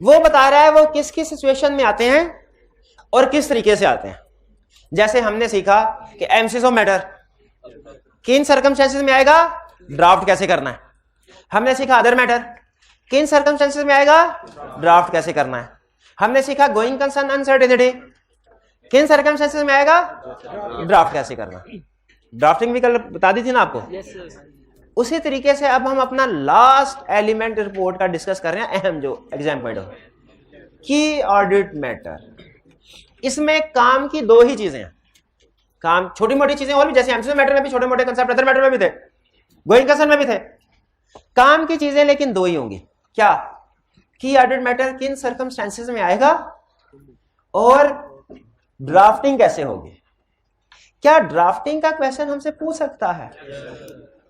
[SPEAKER 1] वो बता रहा है वो किस किस सिचुएशन में आते हैं और किस तरीके से आते हैं। जैसे हमने सीखा कि एमसीज ऑफ मैटर किन सर्कमस्टेंसेस में आएगा, ड्राफ्ट कैसे करना है। हमने सीखा अदर मैटर किन सर्कमस्टेंसेस में आएगा, ड्राफ्ट कैसे करना है। हमने सीखा गोइंग कंसर्न अनसर्टेनिटी किन सर्कमस्टेंसेस में आएगा, ड्राफ्ट कैसे करना। ड्राफ्टिंग भी कल बता दी थी ना आपको। उसी तरीके से अब हम अपना लास्ट एलिमेंट रिपोर्ट का डिस्कस कर रहे हैं, अहम जो एग्जाम पॉइंट ऑफ की ऑडिट मैटर। इसमें काम की दो ही चीजें हैं, काम छोटी मोटी चीजें और भी, जैसे एमसीक्यू मैटर में भी छोटे मोटे कंसेप्ट अदर मैटर में भी थे, गोइंग कंसर्न में भी थे, काम की चीजें लेकिन दो ही होंगी। क्या? की ऑडिट मैटर किन सर्कमस्टेंसेस में आएगा और ड्राफ्टिंग कैसे होगी। क्या ड्राफ्टिंग का क्वेश्चन हमसे पूछ सकता है?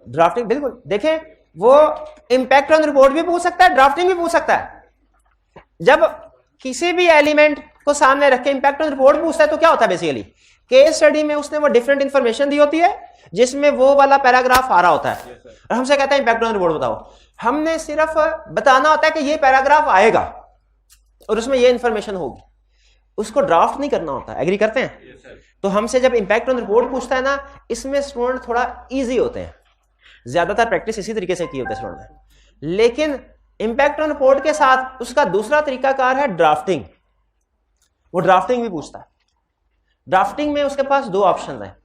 [SPEAKER 1] ड्राफ्टिंग बिल्कुल, देखें वो इंपैक्ट ऑन रिपोर्ट भी पूछ सकता है, ड्राफ्टिंग भी पूछ सकता है। जब किसी भी एलिमेंट को सामने रख के इंपैक्ट ऑन रिपोर्ट पूछता है तो क्या होता है, बेसिकली केस स्टडी में उसने वो डिफरेंट इंफॉर्मेशन दी होती है जिसमें वो वाला पैराग्राफ आ रहा होता है और हमसे कहता है इंपैक्ट ऑन रिपोर्ट बताओ। हमने सिर्फ बताना होता है कि ये पैराग्राफ आएगा और उसमें ये इंफॉर्मेशन होगी, उसको ड्राफ्ट नहीं करना होता। एग्री करते हैं? तो हमसे जब इंपैक्ट ऑन रिपोर्ट पूछता है ना, इसमें स्टूडेंट थोड़ा इजी होते हैं, ज्यादातर प्रैक्टिस इसी तरीके से की होती है स्टूडेंट ने। लेकिन इंपैक्ट ऑन रिपोर्ट के साथ उसका दूसरा तरीकाकार है ड्राफ्टिंग, वो ड्राफ्टिंग भी पूछता है। ड्राफ्टिंग में उसके पास दो ऑप्शन है।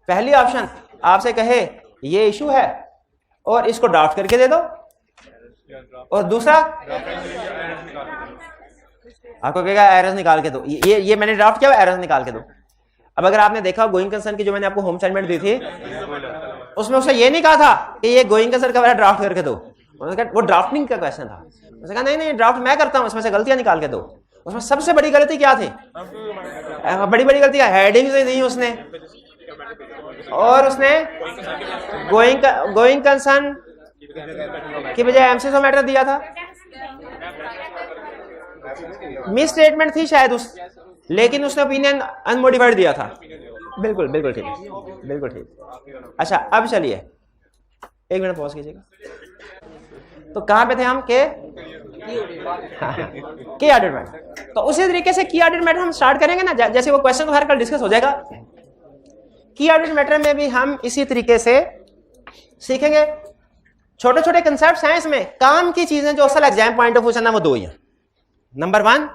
[SPEAKER 1] पहली ऑप्शन आपसे कहे ये इशू है और इसको ड्राफ्ट करके दे दो, और दूसरा आपको कहेगा एरर्स निकाल के दो, ये मैंने ड्राफ्ट किया, एरर्स निकाल के दो। अब अगर आपने देखा गोइंग कंसर्न की जो मैंने आपको होम असाइनमेंट दी थी, उसमें उसने ये नहीं कहा था कि ये गोइंग कंसर्न का वाला ड्राफ्ट करके दो, वो ड्राफ्टिंग का क्वेश्चन था। उसने कहा नहीं ड्राफ्ट मैं करता हूं, उसमें से गलतियां निकाल के दो। उसमें सबसे बड़ी गलती क्या थी? बड़ी बड़ी गलती हेडिंग से दी उसने, और उसने गोइंग कंसर्न की बजाय एमसीक्यू मैटर दिया था। मिस स्टेटमेंट थी शायद लेकिन उसने ओपिनियन अनमोडिफाइड दिया था। बिल्कुल बिल्कुल ठीक, बिल्कुल ठीक। अच्छा अब चलिए एक मिनट पॉज कीजिएगा। तो कहां पे थे हम के की ऑडिट मैटर। तो उसी तरीके से की ऑडिट मैटर हम स्टार्ट करेंगे ना, जैसे वो क्वेश्चन हर कल डिस्कस हो जाएगा। की ऑडिट मैटर में भी हम इसी तरीके से सीखेंगे। छोटे छोटे कंसेप्ट्स हैं इसमें, काम की चीजें जो असल एग्जाम पॉइंट ऑफ व्यू है ना वो दो ही हैं। नंबर 1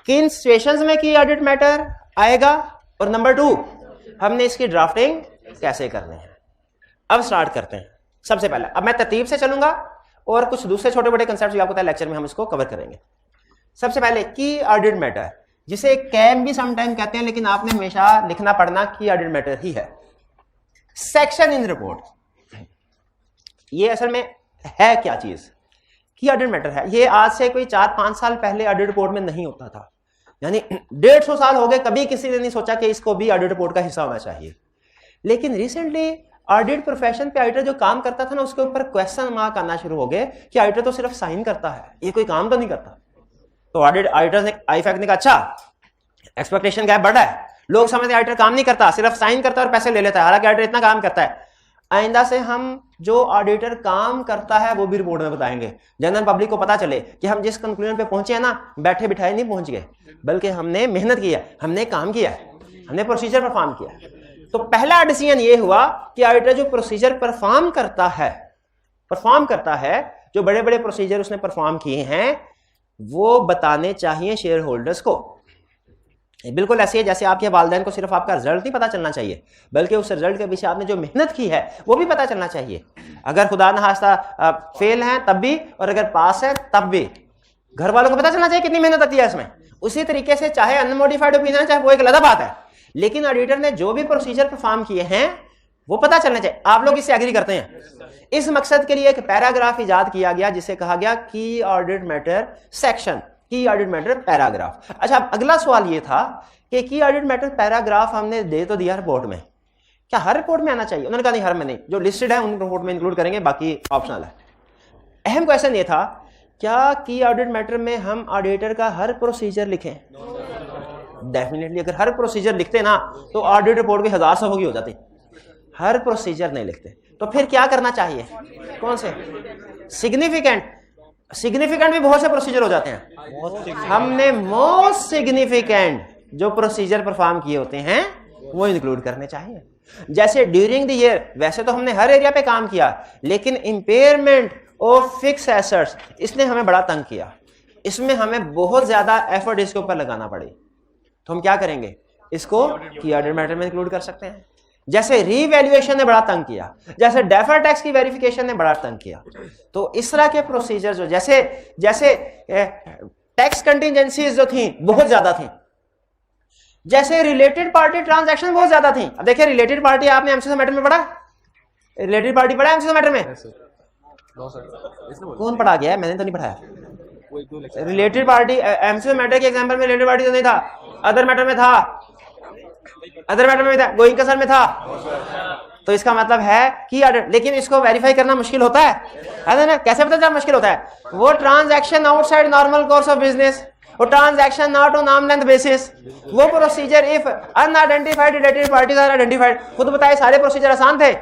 [SPEAKER 1] किन सिचुएशंस में की ऑडिट मैटर आएगा, और नंबर 2 हमने इसकी ड्राफ्टिंग कैसे करनी है। अब स्टार्ट करते हैं। सबसे पहले अब मैं तरतीब से चलूंगा और कुछ दूसरे छोटे बड़े कंसेप्ट भी आपको पता है लेक्चर में हम इसको कवर करेंगे। सबसे पहले की ऑडिट मैटर, जिसे कैम भी समटाइम कहते हैं, लेकिन आपने हमेशा लिखना पड़ना की ऑडिट मैटर ही है। सेक्शन इन रिपोर्ट, ये असल में है क्या चीज? की ऑडिट मैटर है। ये आज से कोई 4-5 साल पहले ऑडिट रिपोर्ट में नहीं होता था। यानी 150 साल हो गए, कभी किसी ने नहीं सोचा कि इसको भी ऑडिट रिपोर्ट का हिस्सा होना चाहिए। लेकिन रिसेंटली ऑडिट प्रोफेशन पे ऑडिटर जो काम करता था ना, उसके ऊपर क्वेश्चन मार्क आना शुरू हो गए कि ऑडिटर तो सिर्फ साइन करता है, ये कोई काम तो नहीं करता। तो ऑडिटर ने आईफैक्ट ने कहा अच्छा, एक्सपेक्टेशन गैप बढ़ा है, लोग समझते हैं ऑडिटर काम नहीं करता, सिर्फ साइन करता है और पैसे ले लेता है, हालांकि ऑडिटर इतना काम करता है। आइंदा से हम जो ऑडिटर काम करता है वो भी रिपोर्ट में बताएंगे, जनरल पब्लिक को पता चले कि हम जिस कंक्लूजन पे पहुंचे हैं ना, बैठे बिठाए नहीं पहुंच गए, बल्कि हमने मेहनत की है, हमने काम किया है, हमने प्रोसीजर परफॉर्म किया। तो पहला डिसीजन ये हुआ कि ऑडिटर जो प्रोसीजर परफॉर्म करता है, जो बड़े बड़े प्रोसीजर उसने परफॉर्म किए हैं, वो बताने चाहिए शेयर होल्डर्स को। बिल्कुल ऐसे है जैसे आपके वालिदैन को सिर्फ आपका रिजल्ट नहीं पता चलना चाहिए, बल्कि उस रिजल्ट के पीछे आपने जो मेहनत की है वो भी पता चलना चाहिए। अगर खुदा न खास्ता फेल है तब भी, और अगर पास है तब भी, घर वालों को पता चलना चाहिए कितनी मेहनत आती है इसमें। उसी तरीके से चाहे अनमोडिफाइड ओपिनियन, चाहे वो एक अलग बात है, लेकिन ऑडिटर ने जो भी प्रोसीजर परफॉर्म किए हैं वो पता चलना चाहिए। आप लोग इससे एग्री करते हैं? इस मकसद के लिए एक पैराग्राफ इजाद किया गया जिसे कहा गया की ऑडिट मैटर सेक्शन, की ऑडिट मैटर पैराग्राफ। अच्छा, अगला सवाल ये था कि की ऑडिट मैटर पैराग्राफ हमने दे तो दिया रिपोर्ट में, क्या हर रिपोर्ट में आना चाहिए? उन्होंने कहा नहीं, हर में नहीं, जो लिस्टेड है उन रिपोर्ट में इंक्लूड करेंगे, बाकी ऑप्शनल है। अहम क्वेश्चन ये था, क्या की ऑडिट मैटर में हम ऑडिटर का हर प्रोसीजर लिखें? डेफिनेटली अगर हर प्रोसीजर लिखते ना तो ऑडिट रिपोर्ट भी 1000 सौ की हो जाती। हर प्रोसीजर नहीं लिखते, तो फिर क्या करना चाहिए? कौन से? सिग्निफिकेंट भी बहुत से प्रोसीजर हो जाते हैं। हमने मोस्ट सिग्निफिकेंट जो प्रोसीजर परफॉर्म किए होते हैं वो इंक्लूड करने चाहिए। जैसे ड्यूरिंग द ईयर, वैसे तो हमने हर एरिया पे काम किया, लेकिन इंपेयरमेंट ऑफ फिक्स एसेट्स, इसने हमें बड़ा तंग किया, इसमें हमें बहुत ज्यादा एफर्ट इसके ऊपर लगाना पड़ी, तो हम क्या करेंगे? इसको की ऑडिट मैटर में इंक्लूड कर सकते हैं। जैसे रीवैल्यूएशन ने बड़ा तंग किया, जैसे डेफर्ड टैक्स की वेरिफिकेशन ने बड़ा तंग किया, तो इस तरह के प्रोसीजर जो जैसे टैक्स कंटिजेंसीज जो थी बहुत ज्यादा थी, जैसे रिलेटेड पार्टी ट्रांजैक्शन बहुत ज्यादा थी। अब देखिए, रिलेटेड पार्टी आपने एमसीएस मैटर में पढ़ा? रिलेटेड पार्टी पढ़ा एमसीएस मैटर में? कौन पढ़ा गया है? मैंने तो नहीं पढ़ाया। रिलेटेड पार्टी एमसीएस मैटर के एग्जांपल में रिलेटेड पार्टी तो नहीं था, अदर मैटर में था, अदर मैटर में था, गोइंग कंसर्न में था। तो इसका मतलब है कि ऑडिट, लेकिन इसको वेरीफाई करना मुश्किल होता है ना? कैसे पता चला मुश्किल होता है? वो transaction outside normal course of business, वो transaction not on arm length basis, वो procedure if unidentified related parties are identified. खुद बताए सारे प्रोसीजर आसान थे।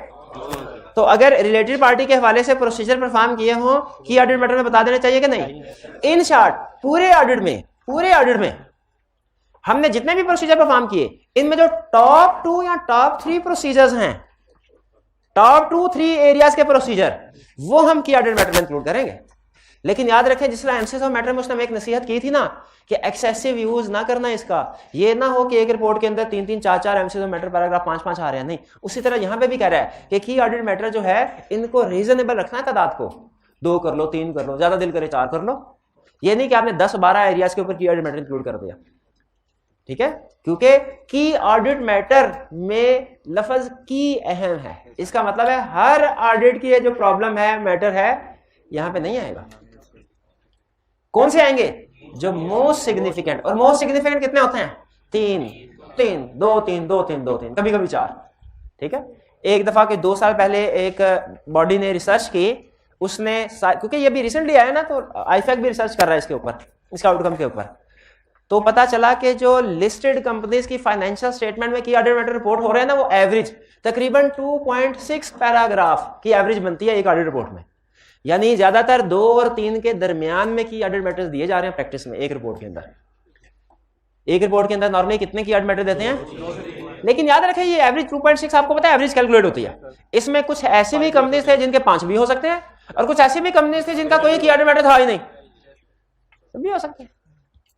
[SPEAKER 1] तो अगर रिलेटेड पार्टी के हवाले से प्रोसीजर परफॉर्म किए हो की ऑडिट मैटर में बता देने चाहिए कि नहीं? इन शॉर्ट, पूरे ऑडिट में हमने जितने भी प्रोसीजर परफॉर्म किए, इनमें जो टॉप 2 या टॉप 3 प्रोसीजर्स हैं, टॉप 2-3 एरियाज के प्रोसीजर, वो हम की ऑडिट मैटर में इंक्लूड करेंगे। लेकिन याद रखें, जिस तरह एमसीएस ऑफ मैटर में उसने एक नसीहत की थी ना कि एक्सेसिव यूज ना करना इसका, ये ना हो कि एक रिपोर्ट के अंदर 3-3, 4-4 एमसीएस ऑफ मैटर पैराग्राफ 5-5 आ रहे हैं, नहीं। उसी तरह यहां पे भी कह रहा है कि की ऑडिट मैटर जो है इनको रीजनेबल रखना है, तादाद को 2 कर लो, 3 कर लो, ज्यादा दिल करे 4 कर लो। ये नहीं कि आपने 10-12 एरियाज के ऊपर की ऑडिट मैटर इंक्लूड कर दिया, ठीक है? क्योंकि की ऑडिट मैटर में लफ्ज की अहम है, इसका मतलब है हर ऑडिट की जो प्रॉब्लम है, मैटर है, यहां पे नहीं आएगा। कौन से आएंगे? जो मोस्ट सिग्निफिकेंट। और मोस्ट सिग्निफिकेंट कितने होते हैं? 3, 2, 3, कभी कभी 4, ठीक है? एक दफा के 2 साल पहले एक बॉडी ने रिसर्च की, उसने, क्योंकि ये भी रिसेंटली आया ना, तो आईफैक्ट भी रिसर्च कर रहा है इसके ऊपर, इसका आउटकम के ऊपर। तो पता चला कि जो लिस्टेड कंपनीज की फाइनेंशियल स्टेटमेंट में की ऑडिट मैटर रिपोर्ट हो रहे हैं ना, वो एवरेज तकरीबन 2.6 पैराग्राफ की एवरेज बनती है एक ऑडिट रिपोर्ट में। यानी ज्यादातर 2 और 3 के दरमियान में की ऑडिट मैटर्स दिए जा रहे हैं प्रैक्टिस में एक रिपोर्ट के अंदर। एक रिपोर्ट के अंदर नॉर्मली कितने की ऑडिट मैटर देते हैं? लेकिन याद रखें, ये एवरेज 2.6 आपको पता है एवरेज कैलकुलेट होती है। इसमें कुछ ऐसी भी कंपनीज थे जिनके 5 भी हो सकते हैं, और कुछ ऐसी भी कंपनीज थी जिनका कोई की ऑडिट मैटर था ही नहीं, तो भी हो सकते हैं।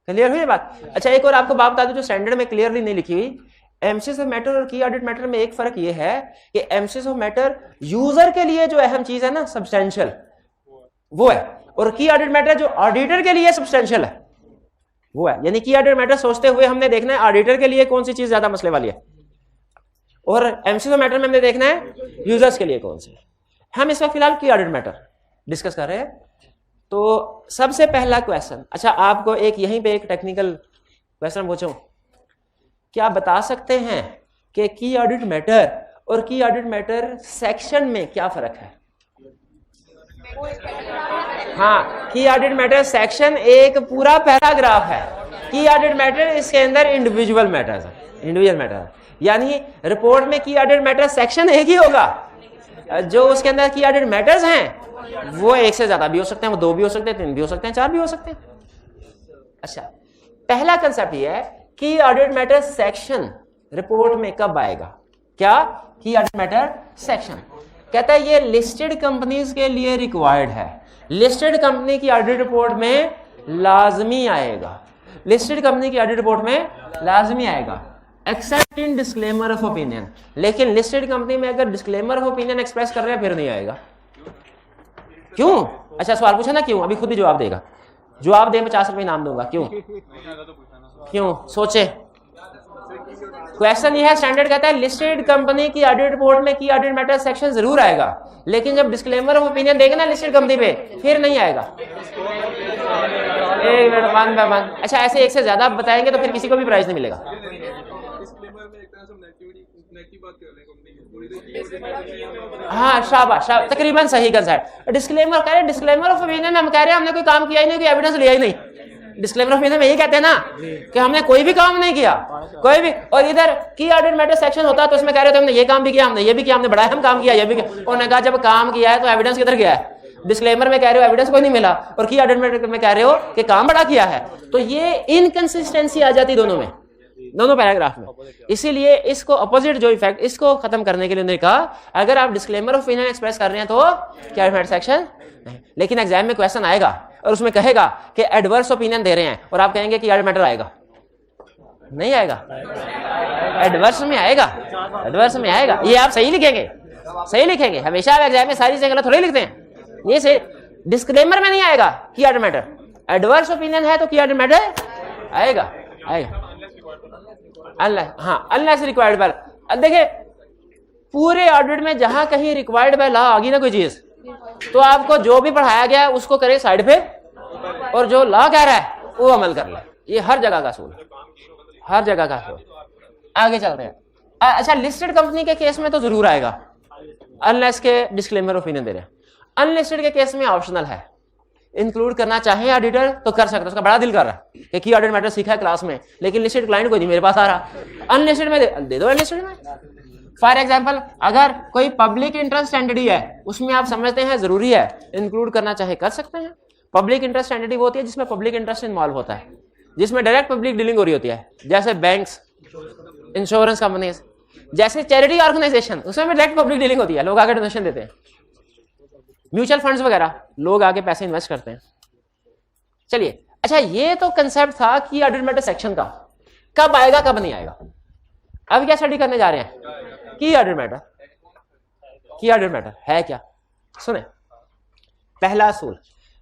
[SPEAKER 1] क्लियर हुई बात? अच्छा, एक और आपको बात बता दूं जो स्टैंडर्ड में क्लियरली नहीं लिखी हुई। एमसीएस ऑफ मैटर और की ऑडिट मैटर में एक फर्क यह है कि एमसीएस ऑफ मैटर यूजर के लिए जो अहम चीज है ना, सब्सटेंशियल, वो है, और की ऑडिट मैटर जो ऑडिटर के लिए सब्सटेंशियल है, वो है। यानी की ऑडिट मैटर सोचते हुए हमने देखना है ऑडिटर के लिए कौन सी चीज ज्यादा मसले वाली है, और एमसीएस ऑफ मैटर में हमने देखना है यूजर्स के लिए कौन सी। हम इस वक्त फिलहाल की ऑडिट मैटर डिस्कस कर रहे हैं। तो सबसे पहला क्वेश्चन, अच्छा आपको एक यहीं पे एक टेक्निकल क्वेश्चन पूछूं, क्या बता सकते हैं कि की ऑडिट मैटर और की ऑडिट मैटर सेक्शन में क्या फर्क है? हाँ, की ऑडिट मैटर सेक्शन एक पूरा पैराग्राफ है, की ऑडिट मैटर इसके अंदर इंडिविजुअल मैटर्स है, इंडिविजुअल मैटर, यानी रिपोर्ट में की ऑडिट मैटर सेक्शन एक ही होगा, जो उसके अंदर की ऑडिट मैटर्स हैं वो एक से ज्यादा भी हो सकते हैं, वो 2 भी हो सकते हैं, 3 भी हो सकते हैं, 4 भी हो सकते हैं। अच्छा, पहला कंसेप्ट ये है की ऑडिट मैटर सेक्शन रिपोर्ट में कब आएगा? क्या? की ऑडिट मैटर सेक्शन कहता है ये लिस्टेड कंपनीज के लिए रिक्वायर्ड है, लिस्टेड कंपनी की ऑडिट रिपोर्ट में लाजमी आएगा, लिस्टेड कंपनी की ऑडिट रिपोर्ट में लाजमी आएगा, accept in disclaimer of opinion. लेकिन लिस्टेड कंपनी में अगर डिस्क्लेमर ऑफ ओपिनियन एक्सप्रेस कर रहे हैं फिर नहीं आएगा। क्यों? अच्छा, सवाल पूछा ना क्यों, अभी खुद ही जवाब देगा, जवाब दे, 50 रुपए इनाम दूंगा। क्यों? क्यों? सोचे। क्वेश्चन ये है, स्टैंडर्ड कहता है लिस्टेड कंपनी की ऑडिट रिपोर्ट में की ऑडिट मैटर सेक्शन जरूर आएगा, लेकिन जब डिस्क्लेमर ऑफ ओपिनियन देगा ना लिस्टेड कंपनी पे फिर नहीं आएगा। एक मिनट, वन बाय वन। अच्छा, ऐसे एक से ज्यादा बताएंगे तो फिर किसी को भी प्राइज नहीं मिलेगा। हाँ, शाबाश, तकरीबन सही कंसेप्ट। डिस्क्लेमर कह रहे, डिस्क्लेमर ऑफ ओपिनियन हम कह रहे हैं हमने कोई काम किया ही नहीं, कोई एविडेंस लिया ही नहीं। डिस्क्लेमर ऑफ ओपिनियन में यही कहते हैं ना कि हमने कोई भी काम नहीं किया, कोई भी। और इधर की ऑडिट मैटर सेक्शन होता तो उसमें कह रहे थे हमने ये काम भी किया, हमने ये भी किया, हमने बड़ा हम काम किया, ये भी किया। उन्होंने कहा जब काम किया है तो एविडेंस किधर गया है? डिस्क्लेमर में कह रहे हो एविडेंस कोई नहीं मिला, और की ऑडिट मैटर में कह रहे हो कि काम बड़ा किया है, तो ये इनकंसिस्टेंसी आ जाती दोनों में, दोनों पैराग्राफ में। इसीलिए इसको अपोजिट जो इफेक्ट, इसको खत्म करने के लिए उन्होंने कहा अगर आप डिस्क्लेमर ऑफ ओपिनियन एक्सप्रेस कर रहे हैं तो क्या मैटर सेक्शन नहीं। लेकिन एग्जाम में क्वेश्चन आएगा और उसमें कहेगा कि एडवर्स ओपिनियन दे रहे हैं और आप कहेंगे कि मैटर आएगा, नहीं आएगा, एडवर्स में आएगा, एडवर्स में आएगा। ये आप सही लिखेंगे, सही लिखेंगे, हमेशा आप एग्जाम में सारी चीजें गलत थोड़ी लिखते हैं। ये से डिस्क्लेमर में नहीं आएगा की ऑडिट मैटर, एडवर्स ओपिनियन है तो की ऑडिट मैटर आएगा, आएगा। Unless required by. अब देखिए पूरे ऑडिट में जहां कहीं रिक्वायर्ड बाय लॉ आ गई ना कोई चीज, तो आपको जो भी पढ़ाया गया है उसको करे साइड पे, और जो लॉ कह रहा है वो अमल कर ले। ये हर जगह का असूल, हर जगह का असूल। आगे चलते हैं। अच्छा, लिस्टेड कंपनी के केस में तो जरूर आएगा अनलेस के डिस्क्लेमर ओपिनियन दे रहे हैं। अनलिस्टेड के केस में ऑप्शनल है, इंक्लूड करना चाहे ऑडिटर तो कर सकता है, उसका बड़ा दिल कर रहा है कि ऑडिट मैटर सीखा है क्लास में, लेकिन लिस्टेड क्लाइंट कोई नहीं मेरे पास आ रहा, अनलिस्टेड में दे दो, अनलिस्टेड में। फॉर एग्जांपल अगर कोई पब्लिक इंटरेस्ट एंटिटी है, उसमें आप समझते हैं जरूरी है, इंक्लूड करना चाहे कर सकते हैं। पब्लिक इंटरेस्ट एंटिटी वो होती है जिसमें पब्लिक इंटरेस्ट इन्वॉल्व होता है, जिसमें डायरेक्ट पब्लिक डीलिंग हो रही होती है, जैसे बैंक्स, इंश्योरेंस कंपनीज, जैसे चैरिटी ऑर्गेनाइजेशन, उसमें भी डायरेक्ट पब्लिक डीलिंग होती है, लोग आगे डोनेशन देते हैं, म्यूचुअल फंड्स वगैरह, लोग आगे पैसे इन्वेस्ट करते हैं। चलिए, अच्छा ये तो कंसेप्ट था कि ऑडिट मैटर सेक्शन का, कब आएगा कब नहीं आएगा। अब क्या स्टडी करने जा रहे हैं की ऑडिट मैटर। की ऑडिट मैटर है क्या? सुने, पहला असूल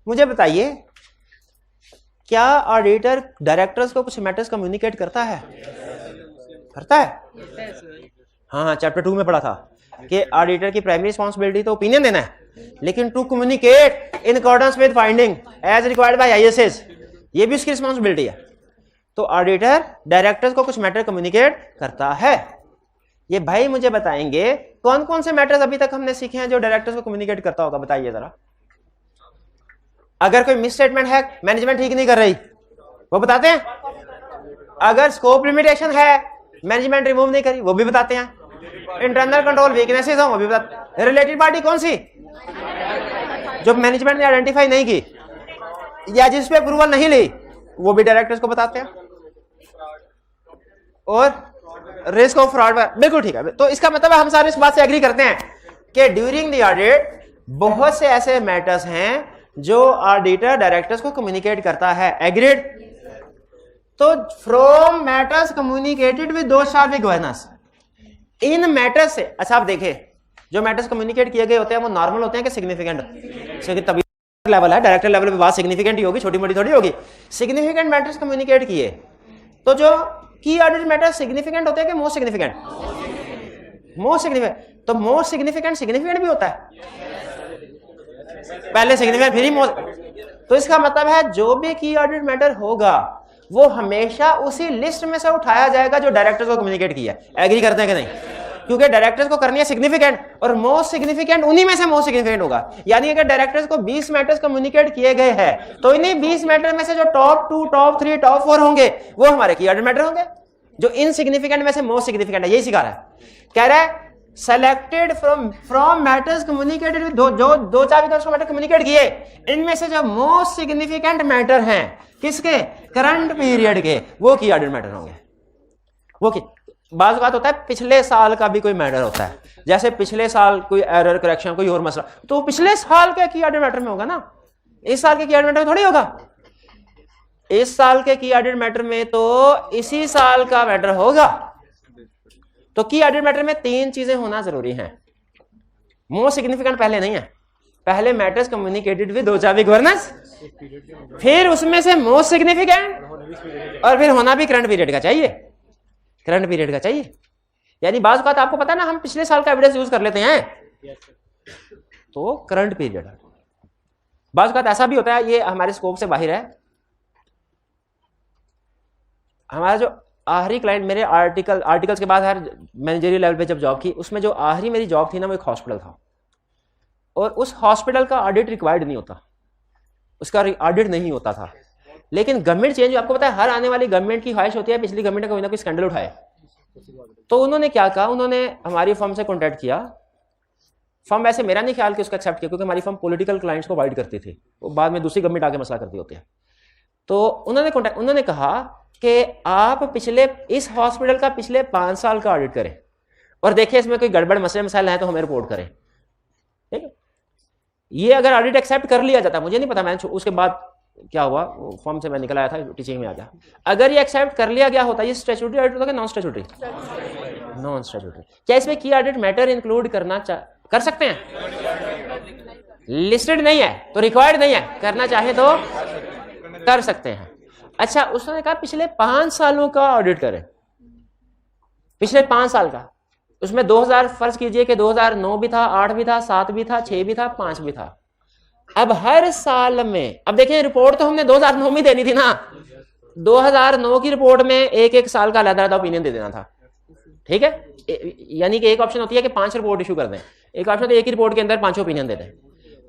[SPEAKER 1] मुझे बताइए, क्या ऑडिटर डायरेक्टर्स को कुछ मैटर्स कम्युनिकेट करता है? करता है। हाँ, चैप्टर 2 में पढ़ा था कि ऑडिटर की प्राइमरी रिस्पांसिबिलिटी तो ओपिनियन देना है, लेकिन to communicate in accordance with finding as required by ISS, ये भी उसकी रिस्पांसिबिलिटी है। तो ऑडिटर डायरेक्टर्स को कुछ मैटर कम्युनिकेट करता है। ये भाई मुझे बताएंगे कौन कौन से मैटर्स अभी तक हमने सीखे हैं जो डायरेक्टर्स को कम्युनिकेट करता होगा, बताइए जरा। अगर कोई मिस स्टेटमेंट है, मैनेजमेंट ठीक नहीं कर रही, वो बताते हैं। अगर स्कोप लिमिटेशन है, मैनेजमेंट रिमूव नहीं करी, वो भी बताते हैं। इंटरनल कंट्रोल वीकनेसेस हो, वो भी बताते हैं। रिलेटेड पार्टी कौन सी? जो मैनेजमेंट ने आइडेंटिफाई नहीं की या जिस पे अप्रूवल नहीं ली, वो भी डायरेक्टर्स को बताते हैं। और रिस्क ऑफ फ्रॉड, बिल्कुल ठीक है। तो इसका मतलब हम सारे इस बात से एग्री करते हैं कि ड्यूरिंग द ऑडिट बहुत से ऐसे मैटर्स हैं जो ऑडिटर डायरेक्टर्स को कम्युनिकेट करता है। एग्रीड? तो from matters communicated with those shall be governance, in matters से। अच्छा आप देखिए, जो मैटर्स कम्युनिकेट किए गए होते हैं वो नॉर्मल होते हैं कि सिग्निफिकेंट? तभी लेवल है, डायरेक्टर लेवल पे बात सिग्निफिकेंट ही होगी, छोटी मोटी थोड़ी होगी। सिग्निफिकेंट मैटर्स कम्युनिकेट किए, तो जो की ऑडिट मैटर्स सिग्निफिकेंट होते हैं कि मोस्ट सिग्निफिकेंट? Most significant. तो मोस्ट सिग्निफिकेंट सिग्निफिकेंट भी होता है, पहले सिग्निफिकेंट फिर ही मोस्ट। तो इसका मतलब है जो भी की ऑडिट मैटर होगा वो हमेशा उसी लिस्ट में से उठाया जाएगा जो डायरेक्टर्स को कम्युनिकेट किया है। एग्री करते हैं कि नहीं? क्योंकि डायरेक्टर्स को करनी है सिग्निफिकेंट, और मोस्ट सिग्निफिकेंट उन्हीं में से मोस्ट सिग्निफिकेंट होगा। यानी अगर डायरेक्टर्स को 20 मैटर्स कम्युनिकेट किए गए हैं तो इन्हीं 20 मैटर में से जो टॉप 2, टॉप 3, टॉप 4 होंगे वो हमारे की ऑर्डर मैटर होंगे, जो इनसिग्निफिकेंट में से मोस्ट सिग्निफिकेंट है। यही सिखा रहा है। कह रहा है selected from matters communicated with दो चार मैटर कम्युनिकेट किए, इनमें से जो मोस्ट सिग्निफिकेंट मैटर हैं किसके? करंट पीरियड के, वो की ऑर्डर मैटर होंगे। वो की बात होता है पिछले साल का भी कोई मैटर होता है, जैसे पिछले साल कोई एरर करेक्शन कोई और मसला, तो पिछले साल के की ऑर्डर मैटर में होगा ना, इस साल के की ऑर्डर मैटर में थोड़ी होगा। इस साल के की ऑर्डर मैटर में तो इसी साल का मैटर होगा। तो की ऑर्डर मैटर में 3 चीजें होना जरूरी हैं। मोस्ट सिग्निफिकेंट पहले नहीं है, पहले मैटर्स कम्युनिकेटेड विद ओजावी गवर्नेंस, फिर उसमें से मोस्ट सिग्निफिकेंट, और फिर होना भी करंट पीरियड का चाहिए। करंट पीरियड का चाहिए। यानी बात बात आपको पता ना, हम पिछले साल का एविडेंस यूज कर लेते हैं तो करंट पीरियड। बात बात ऐसा भी होता है, ये हमारे स्कोप से बाहर है। हमारा जो आखिरी क्लाइंट मेरे आर्टिकल्स के बाद हर मैनेजरियल लेवल पे जब जॉब की, उसमें जो आखिरी मेरी जॉब थी ना, वो एक हॉस्पिटल था, और उस हॉस्पिटल का ऑडिट रिक्वायर्ड नहीं होता, उसका ऑडिट नहीं होता था। लेकिन गवर्नमेंट चेंज, आपको पता है हर आने वाली गवर्नमेंट की ख्वाहिश होती है पिछली गवर्नमेंट का कोई ना कोई स्कैंडल उठाए। तो उन्होंने क्या कहा, उन्होंने हमारी फर्म से कॉन्टैक्ट किया। फर्म वैसे मेरा नहीं ख्याल कि उसका एक्सेप्ट किया, क्योंकि हमारी फर्म पॉलिटिकल क्लाइंट्स को अवॉइड करती थी, वो बाद में दूसरी गवर्नमेंट आके मसला करती होती है। तो उन्होंने कहा कि आप पिछले इस हॉस्पिटल का पिछले 5 साल का ऑडिट करें और देखिए इसमें कोई गड़बड़ मसले मसाइल है तो हमें रिपोर्ट करें। ठीक है, ये अगर ऑडिट एक्सेप्ट कर लिया जाता, मुझे नहीं पता, मैं उसके बाद क्या हुआ, फॉर्म से मैं निकल आया था, टीचिंग में आ गया। अगर ये एक्सेप्ट कर लिया गया होता, ये स्टैट्यूटरी ऑडिट होता है, नॉन स्टैट्यूटरी? Non statutory. क्या इसमें की ऑडिट मैटर इंक्लूड कर सकते हैं? लिस्टेड नहीं है तो रिक्वायर्ड नहीं है, करना चाहे तो कर सकते हैं। अच्छा, उसने कहा पिछले 5 सालों का ऑडिट करें, पिछले 5 साल का। उसमें 2000 फर्ज कीजिए कि 2009 भी था, 8 भी था, 7 भी था, 6 भी था, 5 भी था। अब हर साल में, अब देखिए रिपोर्ट तो हमने 2009 में देनी थी ना, 2009 की रिपोर्ट में एक साल का अलग-अलग ओपिनियन दे देना था। ठीक है, यानी कि एक ऑप्शन होती है कि 5 रिपोर्ट इशू कर दें, एक ऑप्शन होती है एक ही रिपोर्ट के अंदर 5 ओपिनियन दे दें।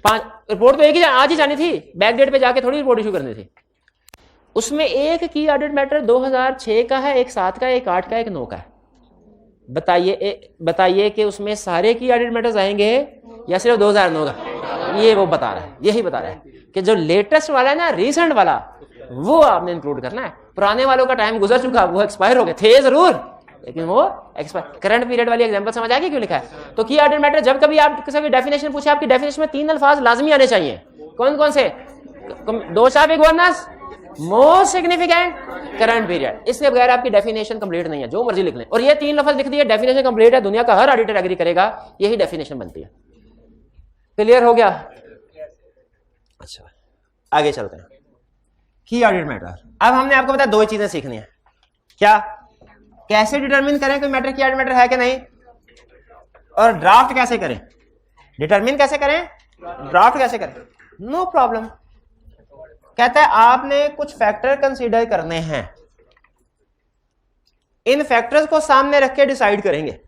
[SPEAKER 1] 5 रिपोर्ट तो एक ही आज ही जानी थी, बैक डेट पे जाके थोड़ी रिपोर्ट इशू करनी थी। उसमें एक की ऑडिट मैटर 2006 का है, एक 7 का, एक 8 का, एक 9 का है। बताइए कि उसमें सारे की ऑडिट मैटर्स आएंगे या सिर्फ 2009 का? ये वो बता रहा है, यही बता रहा है कि जो लेटेस्ट वाला है ना, रिसेंट वाला, वो आपने इंक्लूड करना है। पुराने वालों का टाइम गुजर चुका, वो एक्सपायर हो गए थे जरूर, लेकिन वो एक्सपायर। करंट पीरियड वाली एग्जांपल समझ आ गई क्यों लिखा है? तो की ऑडिट मैटर जब कभी आप किसी डेफिनेशन पूछे, आपकी डेफिनेशन में 3 अल्फाज लाजमी आने चाहिए। कौन कौन से? दो Shafi governance, most significant, current period. इसके बगैर आपकी डेफिनेशन कंप्लीट नहीं है, जो मर्जी लिख लें। और ये 3 लफ्ज लिख दिए, डेफिनेशन कंप्लीट है, दुनिया का हर ऑडिटर एग्री करेगा, यही डेफिनेशन बनती है। क्लियर हो गया? अच्छा, आगे चलते हैं। की ऑडिट मैटर। अब हमने आपको बताया 2 चीजें सीखनी है। क्या? कैसे डिटरमिन करें कोई मैटर की ऑडिट मैटर है कि नहीं, और ड्राफ्ट कैसे करें। डिटरमिन कैसे करें, ड्राफ्ट कैसे करें। No problem. कहता है आपने कुछ फैक्टर कंसीडर करने हैं, इन फैक्टर्स को सामने रख के डिसाइड करेंगे।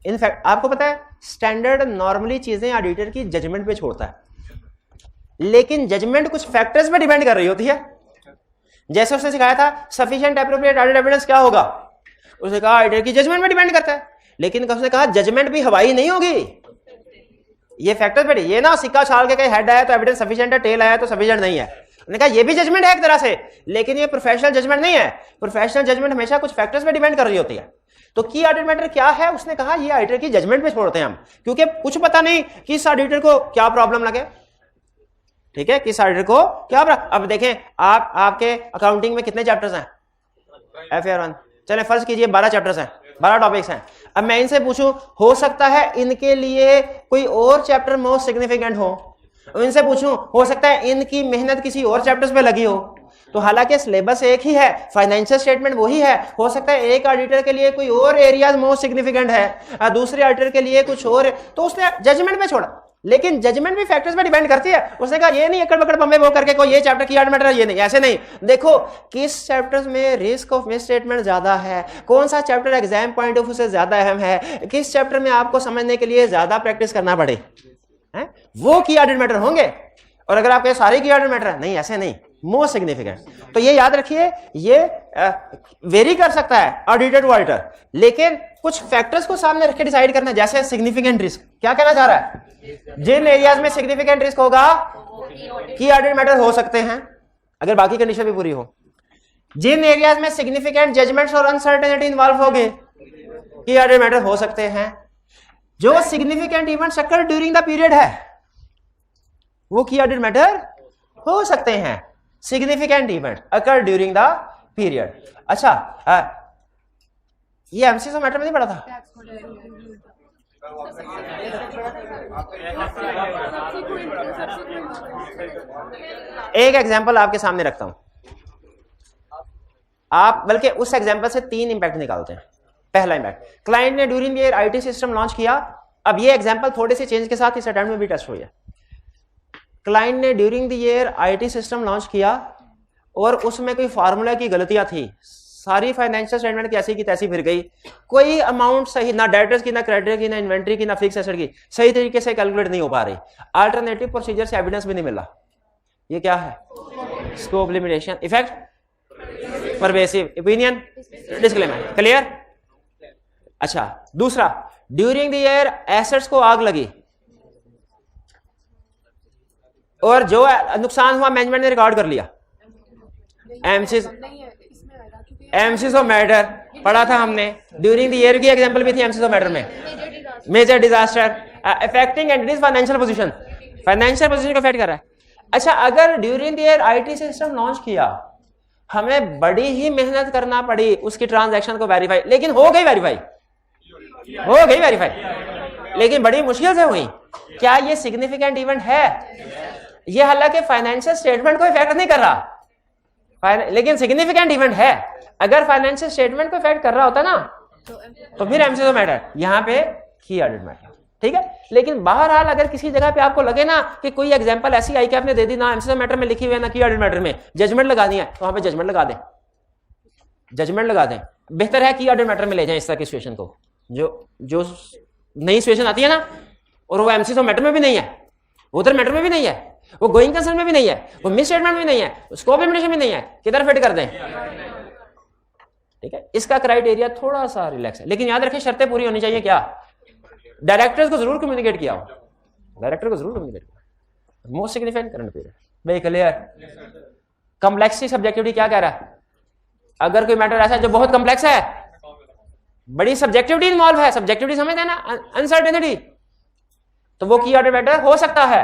[SPEAKER 1] इन फैक्ट आपको पता है स्टैंडर्ड नॉर्मली चीजें ऑडिटर की जजमेंट पे छोड़ता है, लेकिन जजमेंट कुछ फैक्टर्स पे डिपेंड कर रही होती है। जैसे उसने सिखाया था सफिशिएंट एप्रोप्रिएट ऑडिट एविडेंस क्या होगा, उसने कहा ऑडिटर की जजमेंट में डिपेंड करता है, लेकिन उसने कहा जजमेंट भी हवाई नहीं होगी, ये फैक्टर पे। ये ना सिक्का छाल के कहीं हेड आया तो एविडेंस सफिशिएंट है, टेल आया तो सफिशिएंट नहीं है। उन्होंने कहा ये भी जजमेंट है एक तरह से, लेकिन ये प्रोफेशनल जजमेंट नहीं है। प्रोफेशनल जजमेंट हमेशा कुछ फैक्टर्स पे डिपेंड कर रही होती है। तो की ऑडिट मैटर क्या है, उसने कहा ये ऑडिटर की जजमेंट पे छोड़ते हैं हम, क्योंकि कुछ पता नहीं किस ऑडिटर को क्या प्रॉब्लम लगे। ठीक है, किस ऑडिटर को क्या अब देखें आपके अकाउंटिंग में कितने चैप्टर्स हैं? FR1। चले फर्ज कीजिए 12 चैप्टर्स हैं, 12 टॉपिक्स हैं। अब मैं इनसे पूछूं, हो सकता है इनके लिए कोई और चैप्टर मोस्ट सिग्निफिकेंट हो, इनसे पूछूं हो सकता है इनकी मेहनत किसी और चैप्टर्स पे लगी हो। तो हालांकि सिलेबस एक ही है, फाइनेंशियल स्टेटमेंट वही है, हो सकता है एक ऑडिटर के लिए कोई और एरिया मोस्ट सिग्निफिकेंट है, दूसरे ऑडिटर के लिए कुछ और, तो उसने जजमेंट में छोड़ा। लेकिन जजमेंट भी फैक्टर्स पे डिपेंड करती है। उसने कहा ये नहीं एकड़ बकड़ बम्बे वो करके कोई ये चैप्टर की मैटर है, ये नहीं, ऐसे नहीं। देखो किस चैप्टर्स में रिस्क ऑफ मिस स्टेटमेंट ज्यादा है, कौन सा chapter exam point of view से ज्यादा अहम है, किस चैप्टर में आपको समझने के लिए ज्यादा प्रैक्टिस करना पड़े, है वो की ऑडिट मैटर होंगे। और अगर आपके सारे की ऑडिट मैटर नहीं, ऐसे नहीं, मोस्ट सिग्निफिकेंट। तो ये याद रखिए, ये वेरी कर सकता है ऑडिटर टू ऑडिटर, लेकिन कुछ फैक्टर्स को सामने रख के डिसाइड करना है। जैसे सिग्निफिकेंट रिस्क, क्या कहना चाह रहा है, जिन एरियाज में सिग्निफिकेंट रिस्क होगा की ऑडिट मैटर हो सकते हैं, अगर बाकी कंडीशन भी पूरी हो। जिन एरियाज में सिग्निफिकेंट जजमेंट्स और अनसर्टेनिटी इन्वॉल्व होगी की ऑडिट मैटर हो सकते हैं। जो significant events occur during the period है वो की ऑडिट मैटर हो सकते हैं। Significant event occur during the period. अच्छा, ये एमसीक्यू मैटर में नहीं पढ़ा था? एक एग्जांपल आपके सामने रखता हूं, आप बल्कि उस एग्जांपल से 3 इंपैक्ट निकालते हैं। पहला इंपैक्ट, क्लाइंट ने during the year IT system launch किया। अब ये एग्जांपल थोड़े से चेंज के साथ इस अटेम्प्ट में भी टेस्ट हुई है। क्लाइंट ने during the year IT system launch किया और उसमें कोई फार्मूला की गलतियां थी, सारी फाइनेंशियल स्टेटमेंट कैसी की तैसी फिर गई, कोई अमाउंट सही ना डेटर्स की, ना क्रेडिटर की, ना इन्वेंट्री की, ना फिक्स एसेट की सही तरीके से कैलकुलेट नहीं हो पा रही, अल्टरनेटिव प्रोसीजर से एविडेंस भी नहीं मिला। ये क्या है? Scope limitation effect, pervasive opinion, disclaimer. Clear? अच्छा, दूसरा, ड्यूरिंग द ईयर एसेट्स को आग लगी और जो नुकसान हुआ मैनेजमेंट ने रिकॉर्ड कर लिया। एमसीज ऑफ मैटर पढ़ा था हमने, ड्यूरिंग द ईयर की एग्जांपल भी थी एमसीज ऑफ मैटर में। Major disaster affecting entities financial position, financial position को अफेक्ट कर रहा है। अच्छा, अगर during the year IT system launch किया, हमें बड़ी ही मेहनत करना पड़ी उसकी ट्रांजैक्शन को वेरीफाई, लेकिन हो गई वेरीफाई, हो गई वेरीफाई, लेकिन बड़ी मुश्किल से हुई। क्या ये सिग्निफिकेंट इवेंट है? ये हालांकि फाइनेंशियल स्टेटमेंट को इफेक्ट नहीं कर रहा, लेकिन सिग्निफिकेंट इवेंट है। अगर फाइनेंशियल स्टेटमेंट को इफेक्ट कर रहा होता ना तो फिर एमसीक्यू मैटर, यहां पे की ऑडिट मैटर। ठीक है, लेकिन बहरहाल अगर किसी जगह पे आपको लगे ना कि कोई एग्जांपल ऐसी आई कि आपने दे दी ना एमसीक्यू मैटर में लिखी हुई है ना की ऑडिट मैटर में, जजमेंट लगानी है तो वहां पे जजमेंट लगा दें, जजमेंट लगा दें। बेहतर है की ऑडिट मैटर में ले जाएं इस तरह की सिचुएशन को। जो नई सिचुएशन आती है ना और वो एमसीक्यू मैटर में भी नहीं है, उधर मैटर में भी नहीं है, वो गोइंग कंसर्न में भी नहीं है, वो मिस स्टेटमेंट में नहीं है, स्कोप लिमिटेशन में नहीं है, किधर फिट कर दें? ठीक है, इसका क्राइटेरिया थोड़ा सा रिलैक्स है, लेकिन याद रखें शर्तें पूरी होनी चाहिए। क्या? डायरेक्टर्स को जरूर कम्युनिकेट किया हो, डायरेक्टर को जरूर कम्युनिकेट किया। मोस्ट सिग्निफिकेंट करंट पीरियड भाई क्लियर। कॉम्प्लेक्सिटी सब्जेक्टिविटी क्या कह रहा है? अगर कोई मैटर ऐसा है जो बहुत कॉम्प्लेक्स है, बड़ी सब्जेक्टिविटी इन्वॉल्व है, सब्जेक्टिविटी समझते हैं ना, अनसर्टेनिटी, तो वो की ऑडिट मैटर हो सकता है।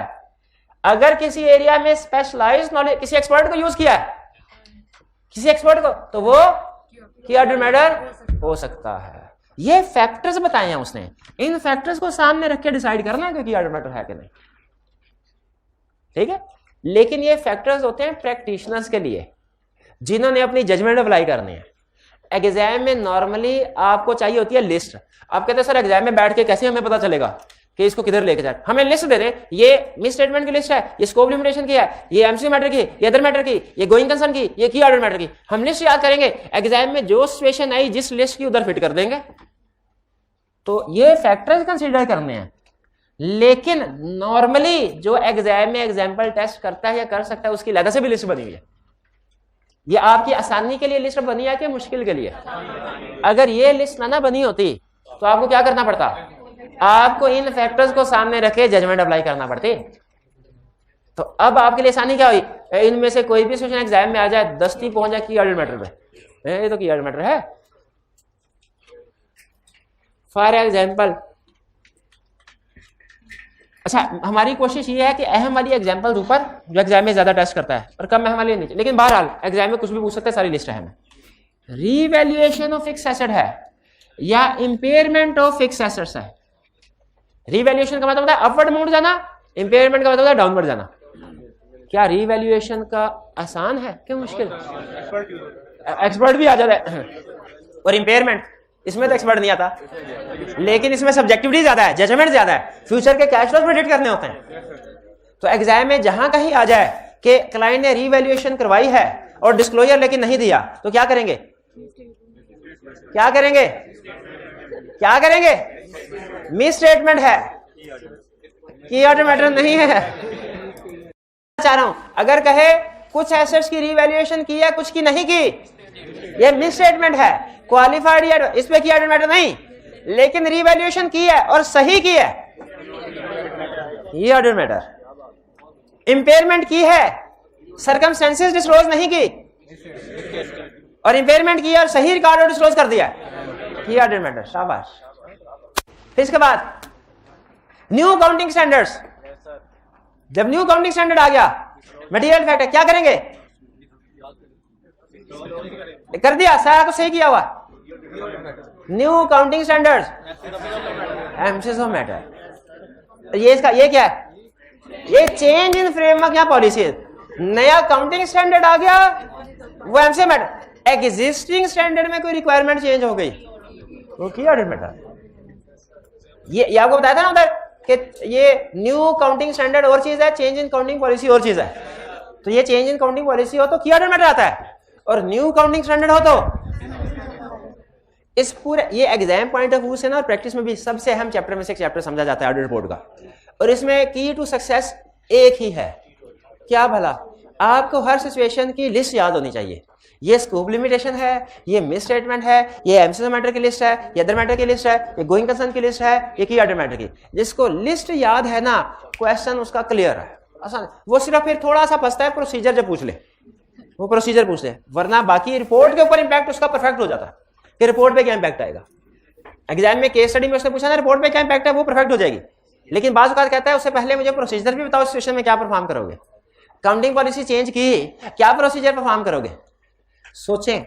[SPEAKER 1] अगर किसी एरिया में स्पेशलाइज्ड नॉलेज किसी एक्सपर्ट को यूज किया है, किसी एक्सपर्ट को, तो वो की ऑडिट मैटर हो सकता है। ये फैक्टर्स बताए हैं उसने, इन फैक्टर्स को सामने रख के डिसाइड करना है कि ऑडिट मैटर है कि नहीं। ठीक है, लेकिन ये फैक्टर्स होते हैं प्रैक्टिशनर्स के लिए, जिन्होंने अपनी जजमेंट अप्लाई करनी है। एग्जाम में नॉर्मली आपको चाहिए होती है लिस्ट। आप कहते हैं सर एग्जाम में बैठ के कैसे हमें पता चलेगा कि इसको किधर लेके जाए? हमें लिस्ट दे रहे, ये मिस स्टेटमेंट की लिस्ट है, ये स्कोप लिमिटेशन की है, ये एमसीक्यू मैटर की, ये अदर मैटर की, ये गोइंग कंसर्न की, ये की ऑडिट मैटर की। हम लिस्ट याद करेंगे, एग्जाम में जो सिचुएशन आई जिस लिस्ट की उधर फिट कर देंगे। तो ये फैक्टर्स कंसीडर करने हैं। लेकिन नॉर्मली जो एग्जाम में एग्जाम्पल टेस्ट करता है या कर सकता है उसकी अलग से भी लिस्ट बनी हुई है। ये आपकी आसानी के लिए लिस्ट बनी है कि मुश्किल के लिए? अगर ये लिस्ट ना बनी होती तो आपको क्या करना पड़ता? आपको इन फैक्टर्स को सामने रखे जजमेंट अप्लाई करना पड़ती। तो अब आपके लिए आसानी क्या हुई? इनमें से कोई भी सिचुएशन एग्जाम में आ जाए, दस्ती पहुंच जाए की ऑडिट मैटर पे, ये तो की ऑडिट मैटर है। फॉर एग्जाम्पल, अच्छा हमारी कोशिश ये है कि अहम वाली एग्जाम्पल ऊपर जो एग्जाम में ज्यादा टेस्ट करता है और कम अहम वाली नीचे, लेकिन बहरहाल एग्जाम में कुछ भी पूछ सकते हैं, सारी लिस्ट अहम है। रीवैल्यूएशन ऑफ फिक्स एसेट है या इंपेयरमेंट ऑफ फिक्स एसेट्स है। रीवैल्यूएशन का मतलब होता है अपवर्ड मूव जाना, इंपेयरमेंट का मतलब होता है डाउनवर्ड जाना। क्या रीवैल्यूएशन का आसान है कि मुश्किल? एक्सपर्ट भी आ जाता है। और इंपेयरमेंट, इसमें तो एक्सपर्ट नहीं आता, लेकिन इसमें सब्जेक्टिविटी ज्यादा है, जजमेंट ज्यादा है, फ्यूचर के कैश फ्लोज प्रेडिक्ट करने होते हैं। तो एग्जाम में जहां कहीं आ जाए कि क्लाइंट ने रीवैल्यूएशन करवाई है और डिस्क्लोजर लेकिन नहीं दिया, तो क्या करेंगे? क्या करेंगे? क्या करेंगे? मिस स्टेटमेंट है, की ऑर्डर मैटर नहीं है। चाह रहा हूं, अगर कहे कुछ एसेट्स की रीवैल्यूएशन की है, कुछ की नहीं की, ये मिस स्टेटमेंट है। क्वालिफाइड इस पे की ऑर्डर मैटर नहीं, लेकिन रीवैल्यूएशन की है और सही की है, ये ऑर्डर मैटर। इंपेयरमेंट की है, सर्कमस्टेंसेस डिस्क्लोज नहीं की, और इंपेयरमेंट की है और सही रिकॉर्ड डिस्क्लोज कर दिया, ये ऑर्डर मैटर। शाबाश। फिर इसके बाद न्यू अकाउंटिंग स्टैंडर्ड्स। जब न्यू अकाउंटिंग स्टैंडर्ड आ गया, मटेरियल फैक्ट है, क्या करेंगे? कर दिया, सारा कुछ सही किया हुआ। New accounting standards, emphasis of matter. ये इसका ये क्या है? ये चेंज इन फ्रेमवर्क या पॉलिसी। नया अकाउंटिंग स्टैंडर्ड आ गया, वो emphasis of matter. Existing standard में कोई रिक्वायरमेंट चेंज हो गई, वो की ऑर्डर मैटर। ये आपको बताया था ना उधर कि ये न्यू अकाउंटिंग स्टैंडर्ड और चीज है, चेंज इन अकाउंटिंग पॉलिसी और चीज है। तो ये चेंज इन अकाउंटिंग पॉलिसी हो तो की ऑर्डर मैटर आता है, और न्यू अकाउंटिंग स्टैंडर्ड हो तो इस पूरे ये एग्जाम पॉइंट ऑफ व्यू से ना, और प्रैक्टिस में भी सबसे अहम चैप्टर में से एक चैप्टर समझा जाता है ऑडिट रिपोर्ट का। और इसमें की टू सक्सेस एक ही है, क्या भला? आपको हर सिचुएशन की लिस्ट याद होनी चाहिए। ये स्कोप लिमिटेशन है, ये मिस स्टेटमेंट है, ये एम्फेसिस मैटर की लिस्ट है, ये अदर मैटर की लिस्ट है, ये गोइंग कंसर्न की लिस्ट है, ये की ऑर्डर मैटर की। जिसको लिस्ट याद है ना, क्वेश्चन उसका क्लियर है, आसान। वो सिर्फ फिर थोड़ा सा फंसता है प्रोसीजर जब पूछ ले, वो प्रोसीजर पूछ ले, वरना बाकी रिपोर्ट के ऊपर इंपैक्ट उसका परफेक्ट हो जाता है कि रिपोर्ट पे क्या इंपैक्ट आएगा। एग्जाम में केस स्टडी में उसने पूछा ना रिपोर्ट पे क्या इंपैक्ट है, वो परफेक्ट हो जाएगी। लेकिन बाज़ औक़ात कहता है उससे पहले मुझे प्रोसीजर भी बताओ, सिचुएशन में क्या परफॉर्म करोगे। अकाउंटिंग पॉलिसी चेंज की, क्या प्रोसीजर परफॉर्म करोगे? सोचें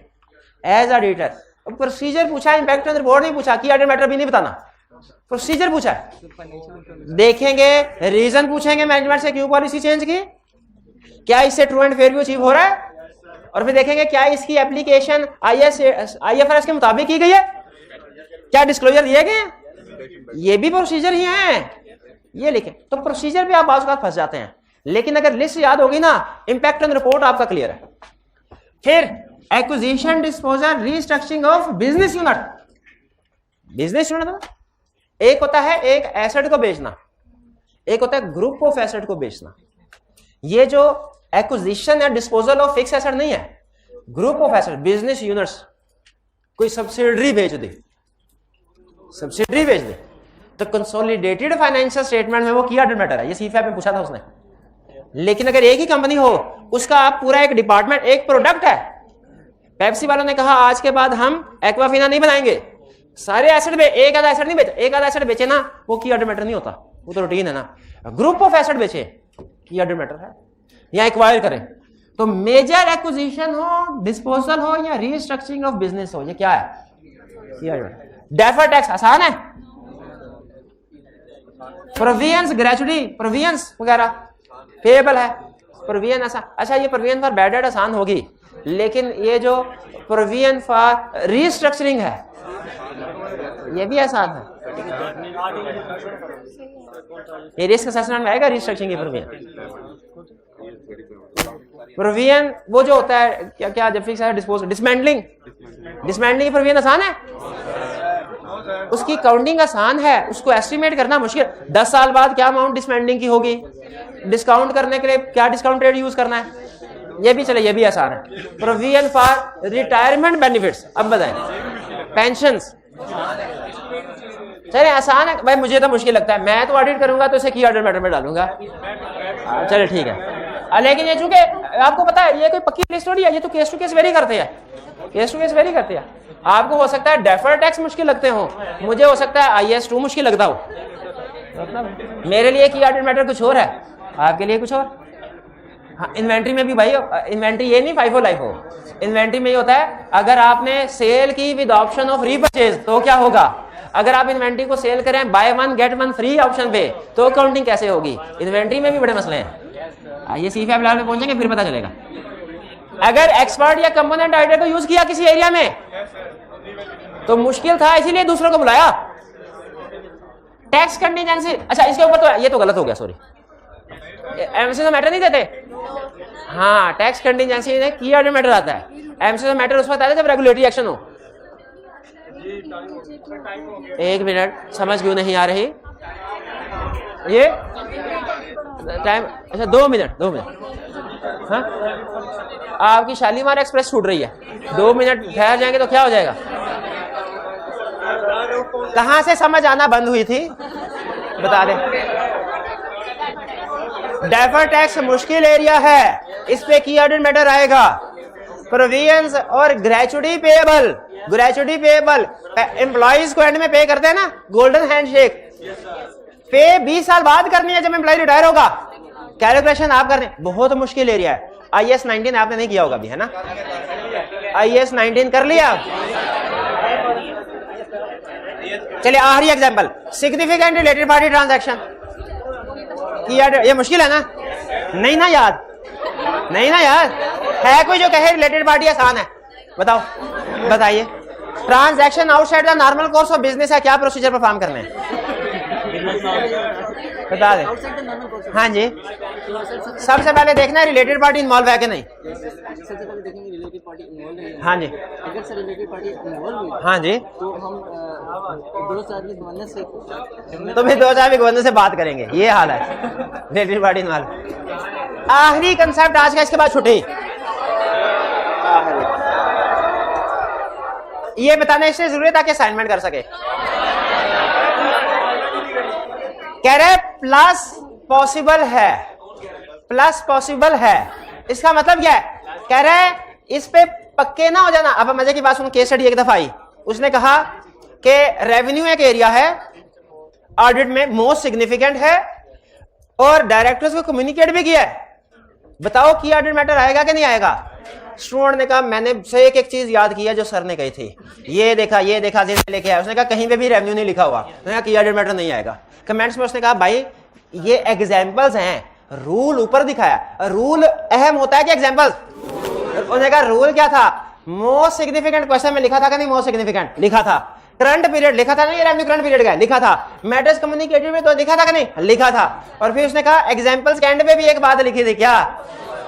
[SPEAKER 1] एज ऑडिटर। प्रोसीजर पूछा, इंपैक्ट ऑन रिपोर्ट नहीं पूछा, की ऑर्डर मैटर भी नहीं बताना, प्रोसीजर पूछा है। देखेंगे, रीजन पूछेंगे मैनेजमेंट से क्यों पॉलिसी चेंज की, क्या इससे true and fair view achieve हो रहा है, और फिर देखेंगे क्या इसकी एप्लीकेशन IFRS के मुताबिक की गई है, क्या डिस्क्लोजर दिए गए हैं, ये भी प्रोसीजर ही हैं, ये लिखें। तो प्रोसीजर पे आप बाज़ औक़ात फंस जाते हैं, लेकिन अगर लिस्ट याद होगी ना, इंपैक्ट ऑन रिपोर्ट आपका क्लियर है। फिर acquisition, disposal, restructuring of business unit. Business unit एक होता है एक एसेट को बेचना, एक होता है ग्रुप ऑफ एसेट को बेचना। ये जो एक्विजिशन या डिस्पोजल ऑफ फिक्स एसेट नहीं है, group of asset, business units, कोई सब्सिडरी बेच दे, सब्सिडरी बेच दे, तो कंसोलिडेटेड फाइनेंशियल स्टेटमेंट में वो की ऑर्डर मैटर है। ये सीफैप में पूछा था उसने। लेकिन अगर एक ही कंपनी हो, उसका आप पूरा एक डिपार्टमेंट, एक प्रोडक्ट है, पेप्सी वालों ने कहा आज के बाद हम एक्वाफिना नहीं बनाएंगे, सारे एसेट में एक आधा एसेट नहीं बेचे, एक आधा एसेट बेचे ना, वो की ऑर्डर मैटर नहीं होता, वो तो रूटीन है ना। ग्रुप ऑफ एसेट बेचे, की ऑर्डर मैटर है। या एक्वायर करें, तो मेजर एक्विजिशन हो, डिस्पोजल हो, या रीस्ट्रक्चरिंग ऑफ बिजनेस हो, ये क्या है? डेफर्ड टैक्स आसान है, प्रोविजंस, ग्रेचुटी, प्रोविजंस वगैरह पेएबल है, प्रोविजन आसान। अच्छा, ये प्रोविजन फॉर बैड डेट आसान होगी, लेकिन ये जो प्रोविजन फॉर रीस्ट्रक्चरिंग है, ये भी आसान है। ये रिस्क असेसमेंट में आएगा रीस्ट्रक्चरिंग की प्रोविजन वो जो होता है क्या क्या जब फिक्स है, डिस्पोज, डिसमेंटलिंग की प्रोविजन आसान है, उसकी काउंटिंग आसान है, उसको एस्टिमेट करना मुश्किल। 10 साल बाद क्या अमाउंट डिसमेंटलिंग की होगी, डिस्काउंट करने के लिए क्या डिस्काउंट रेट यूज करना है, ये भी चले, ये भी आसान है। प्रोविजन फॉर रिटायरमेंट बेनिफिट्स, अब बताएं, पेंशंस, चले आसान है भाई, मुझे तो मुश्किल लगता है, मैं तो ऑडिट करूंगा तो इसे की ऑर्डर मैटर में डालूंगा, चले ठीक है। लेकिन ये चूंकि आपको पता है ये कोई पक्की लिस्ट थोड़ी है, ये तो केस टू केस वेरी करते हैं, केस टू केस वेरी करते हैं। आपको हो सकता है डेफर्ड टैक्स मुश्किल लगते हो, मुझे हो सकता है IS2 मुश्किल लगता हो, मेरे लिए की ऑर्डर मैटर कुछ और है, आपके लिए कुछ और। हाँ, इन्वेंट्री में भी भाई, इन्वेंट्री ये नहीं FIFO LIFO, इन्वेंट्री में ये होता है अगर आपने सेल की विद ऑप्शन ऑफ रीपरचेज तो क्या होगा, अगर आप इन्वेंट्री को सेल करें बाय 1 गेट 1 फ्री ऑप्शन पे तो काउंटिंग कैसे होगी। इन्वेंट्री में भी बड़े मसले हैं, ये सीफैप लेवल पे पहुंचेंगे फिर पता चलेगा। अगर एक्सपर्ट या कंपोनेंट आइडिया को यूज किया किसी एरिया में तो मुश्किल था इसीलिए दूसरों को बुलाया। टैक्स कंटीजेंसी, अच्छा इसके ऊपर तो ये तो गलत हो गया, सॉरी, एमसीएस मैटर नहीं देते। हाँ, टैक्स कंटीजेंसी में की ऑर्डर मैटर आता है, एमसीएस मैटर उस वक्त आता है जब रेगुलेटरी एक्शन हो। एक मिनट, समझ क्यों नहीं आ रही ये टाइम? अच्छा 2 मिनट। हाँ, आपकी शालीमार एक्सप्रेस छूट रही है, 2 मिनट ठहर जाएंगे तो क्या हो जाएगा? कहां से समझ आना बंद हुई थी बता दे। डेफर टैक्स मुश्किल एरिया है, इस पे की ऑर्डर मैटर आएगा। प्रोविजंस और ग्रेचुटी पेएबल एम्प्लॉइज को एंड में पे करते हैं ना, गोल्डन हैंडशेक। पे 20 साल बाद करनी है जब एम्प्लॉय रिटायर होगा, कैलकुलेशन आप करने, बहुत मुश्किल एरिया है। IAS 19 आपने नहीं किया होगा अभी, है ना? IAS 19 कर लिया। चलिए आखिरी example, significant related party transaction की ऑर्डर। ये मुश्किल है ना? नहीं ना याद है कोई जो कहे रिलेटेड पार्टी आसान है? बताओ, बताइए। Transaction outside the normal course of business है, क्या प्रोसीजर परफॉर्म करने हैं? बता दे। हाँ जी, सबसे पहले देखना है रिलेटेड पार्टी इन्वॉल्व है कि नहीं।
[SPEAKER 2] सबसे पहले देखेंगे रिलेटेड पार्टी इन्वॉल्व है।
[SPEAKER 1] हाँ जी,
[SPEAKER 2] अगर से रिलेटेड पार्टी इन्वॉल्व हुई,
[SPEAKER 1] हाँ जी,
[SPEAKER 2] तो हम 2 गवर्नर से,
[SPEAKER 1] तो फिर 2 गवर्नर से बात करेंगे। ये हाल है रिलेटेड पार्टी इन्वॉल्व। आखिरी कंसेप्ट आज का, इसके बाद छुट्टी। ये बताने से जरूरी है ताकि असाइनमेंट कर सके। कह रहे प्लस पॉसिबल है, इसका मतलब क्या है? कह रहे इस पे पक्के ना हो जाना। अब मजे की बात सुनो, केस स्टडी एक दफा आई, उसने कहा कि रेवेन्यू एक एरिया है, ऑडिट में मोस्ट सिग्निफिकेंट है, और डायरेक्टर्स को कम्युनिकेट भी किया है। बताओ की ऑडिट मैटर आएगा कि नहीं आएगा? स्टूडेंट ने कहा मैंने से एक चीज याद किया जो सर ने कही थी, ये देखा लेके आया। उसने कहा कहीं पे भी रेवेन्यू नहीं लिखा हुआ। उसने कहा की ऑडिट मैटर नहीं आएगा। कमेंट्स में उसने कहा भाई ये एग्जांपल्स हैं, रूल ऊपर दिखाया, रूल अहम होता है कि एग्जांपल्स? उसने कहा रूल क्या था? मोस्ट सिग्निफिकेंट क्वेश्चन में लिखा था कि नहीं? मोस्ट सिग्निफिकेंट लिखा था। करंट पीरियड लिखा था नहीं? रेवेन्यू करंट पीरियड का लिखा था। मैटर्स कम्युनिकेटेड में तो लिखा था कि नहीं? लिखा था। और फिर उसने कहा एग्जांपल्स के एंड पे भी एक बात लिखी थी, क्या?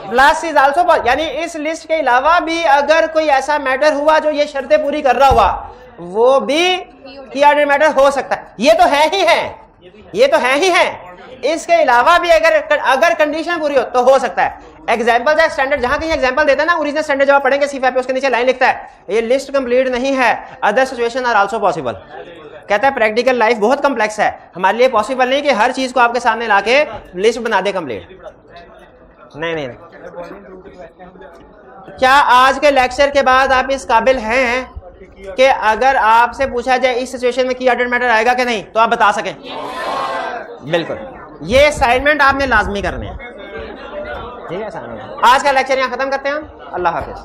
[SPEAKER 1] प्लस इज आल्सो, यानी इस लिस्ट के अलावा भी अगर कोई ऐसा मैटर हुआ जो ये शर्तें पूरी कर रहा हुआ, वो भी की ऑडिट मैटर हो सकता है। ये तो है ही है। इसके अलावा भी अगर कंडीशन पूरी हो तो हो सकता है। एग्जांपल है स्टैंडर्ड, जहां कहीं एग्जांपल देता है ना, ओरिजिनल स्टैंडर्ड जब आप पढ़ेंगे सीफएफ पे, उसके नीचे लाइन लिखता है ये लिस्ट कंप्लीट नहीं है, other situation are also possible. कहता है प्रैक्टिकल लाइफ बहुत कम्प्लेक्स है, हमारे लिए पॉसिबल नहीं कि हर चीज को आपके सामने लाके लिस्ट बना दे कंप्लीट। नहीं। क्या आज के लेक्चर के बाद आप इस काबिल हैं कि अगर आपसे पूछा जाए इस सिचुएशन में की ऑडिट मैटर आएगा कि नहीं, तो आप बता सकें? बिल्कुल। ये असाइनमेंट आपने लाजमी करने हैं, ठीक है? आज का लेक्चर यहाँ खत्म करते हैं हम। अल्लाह हाफिज।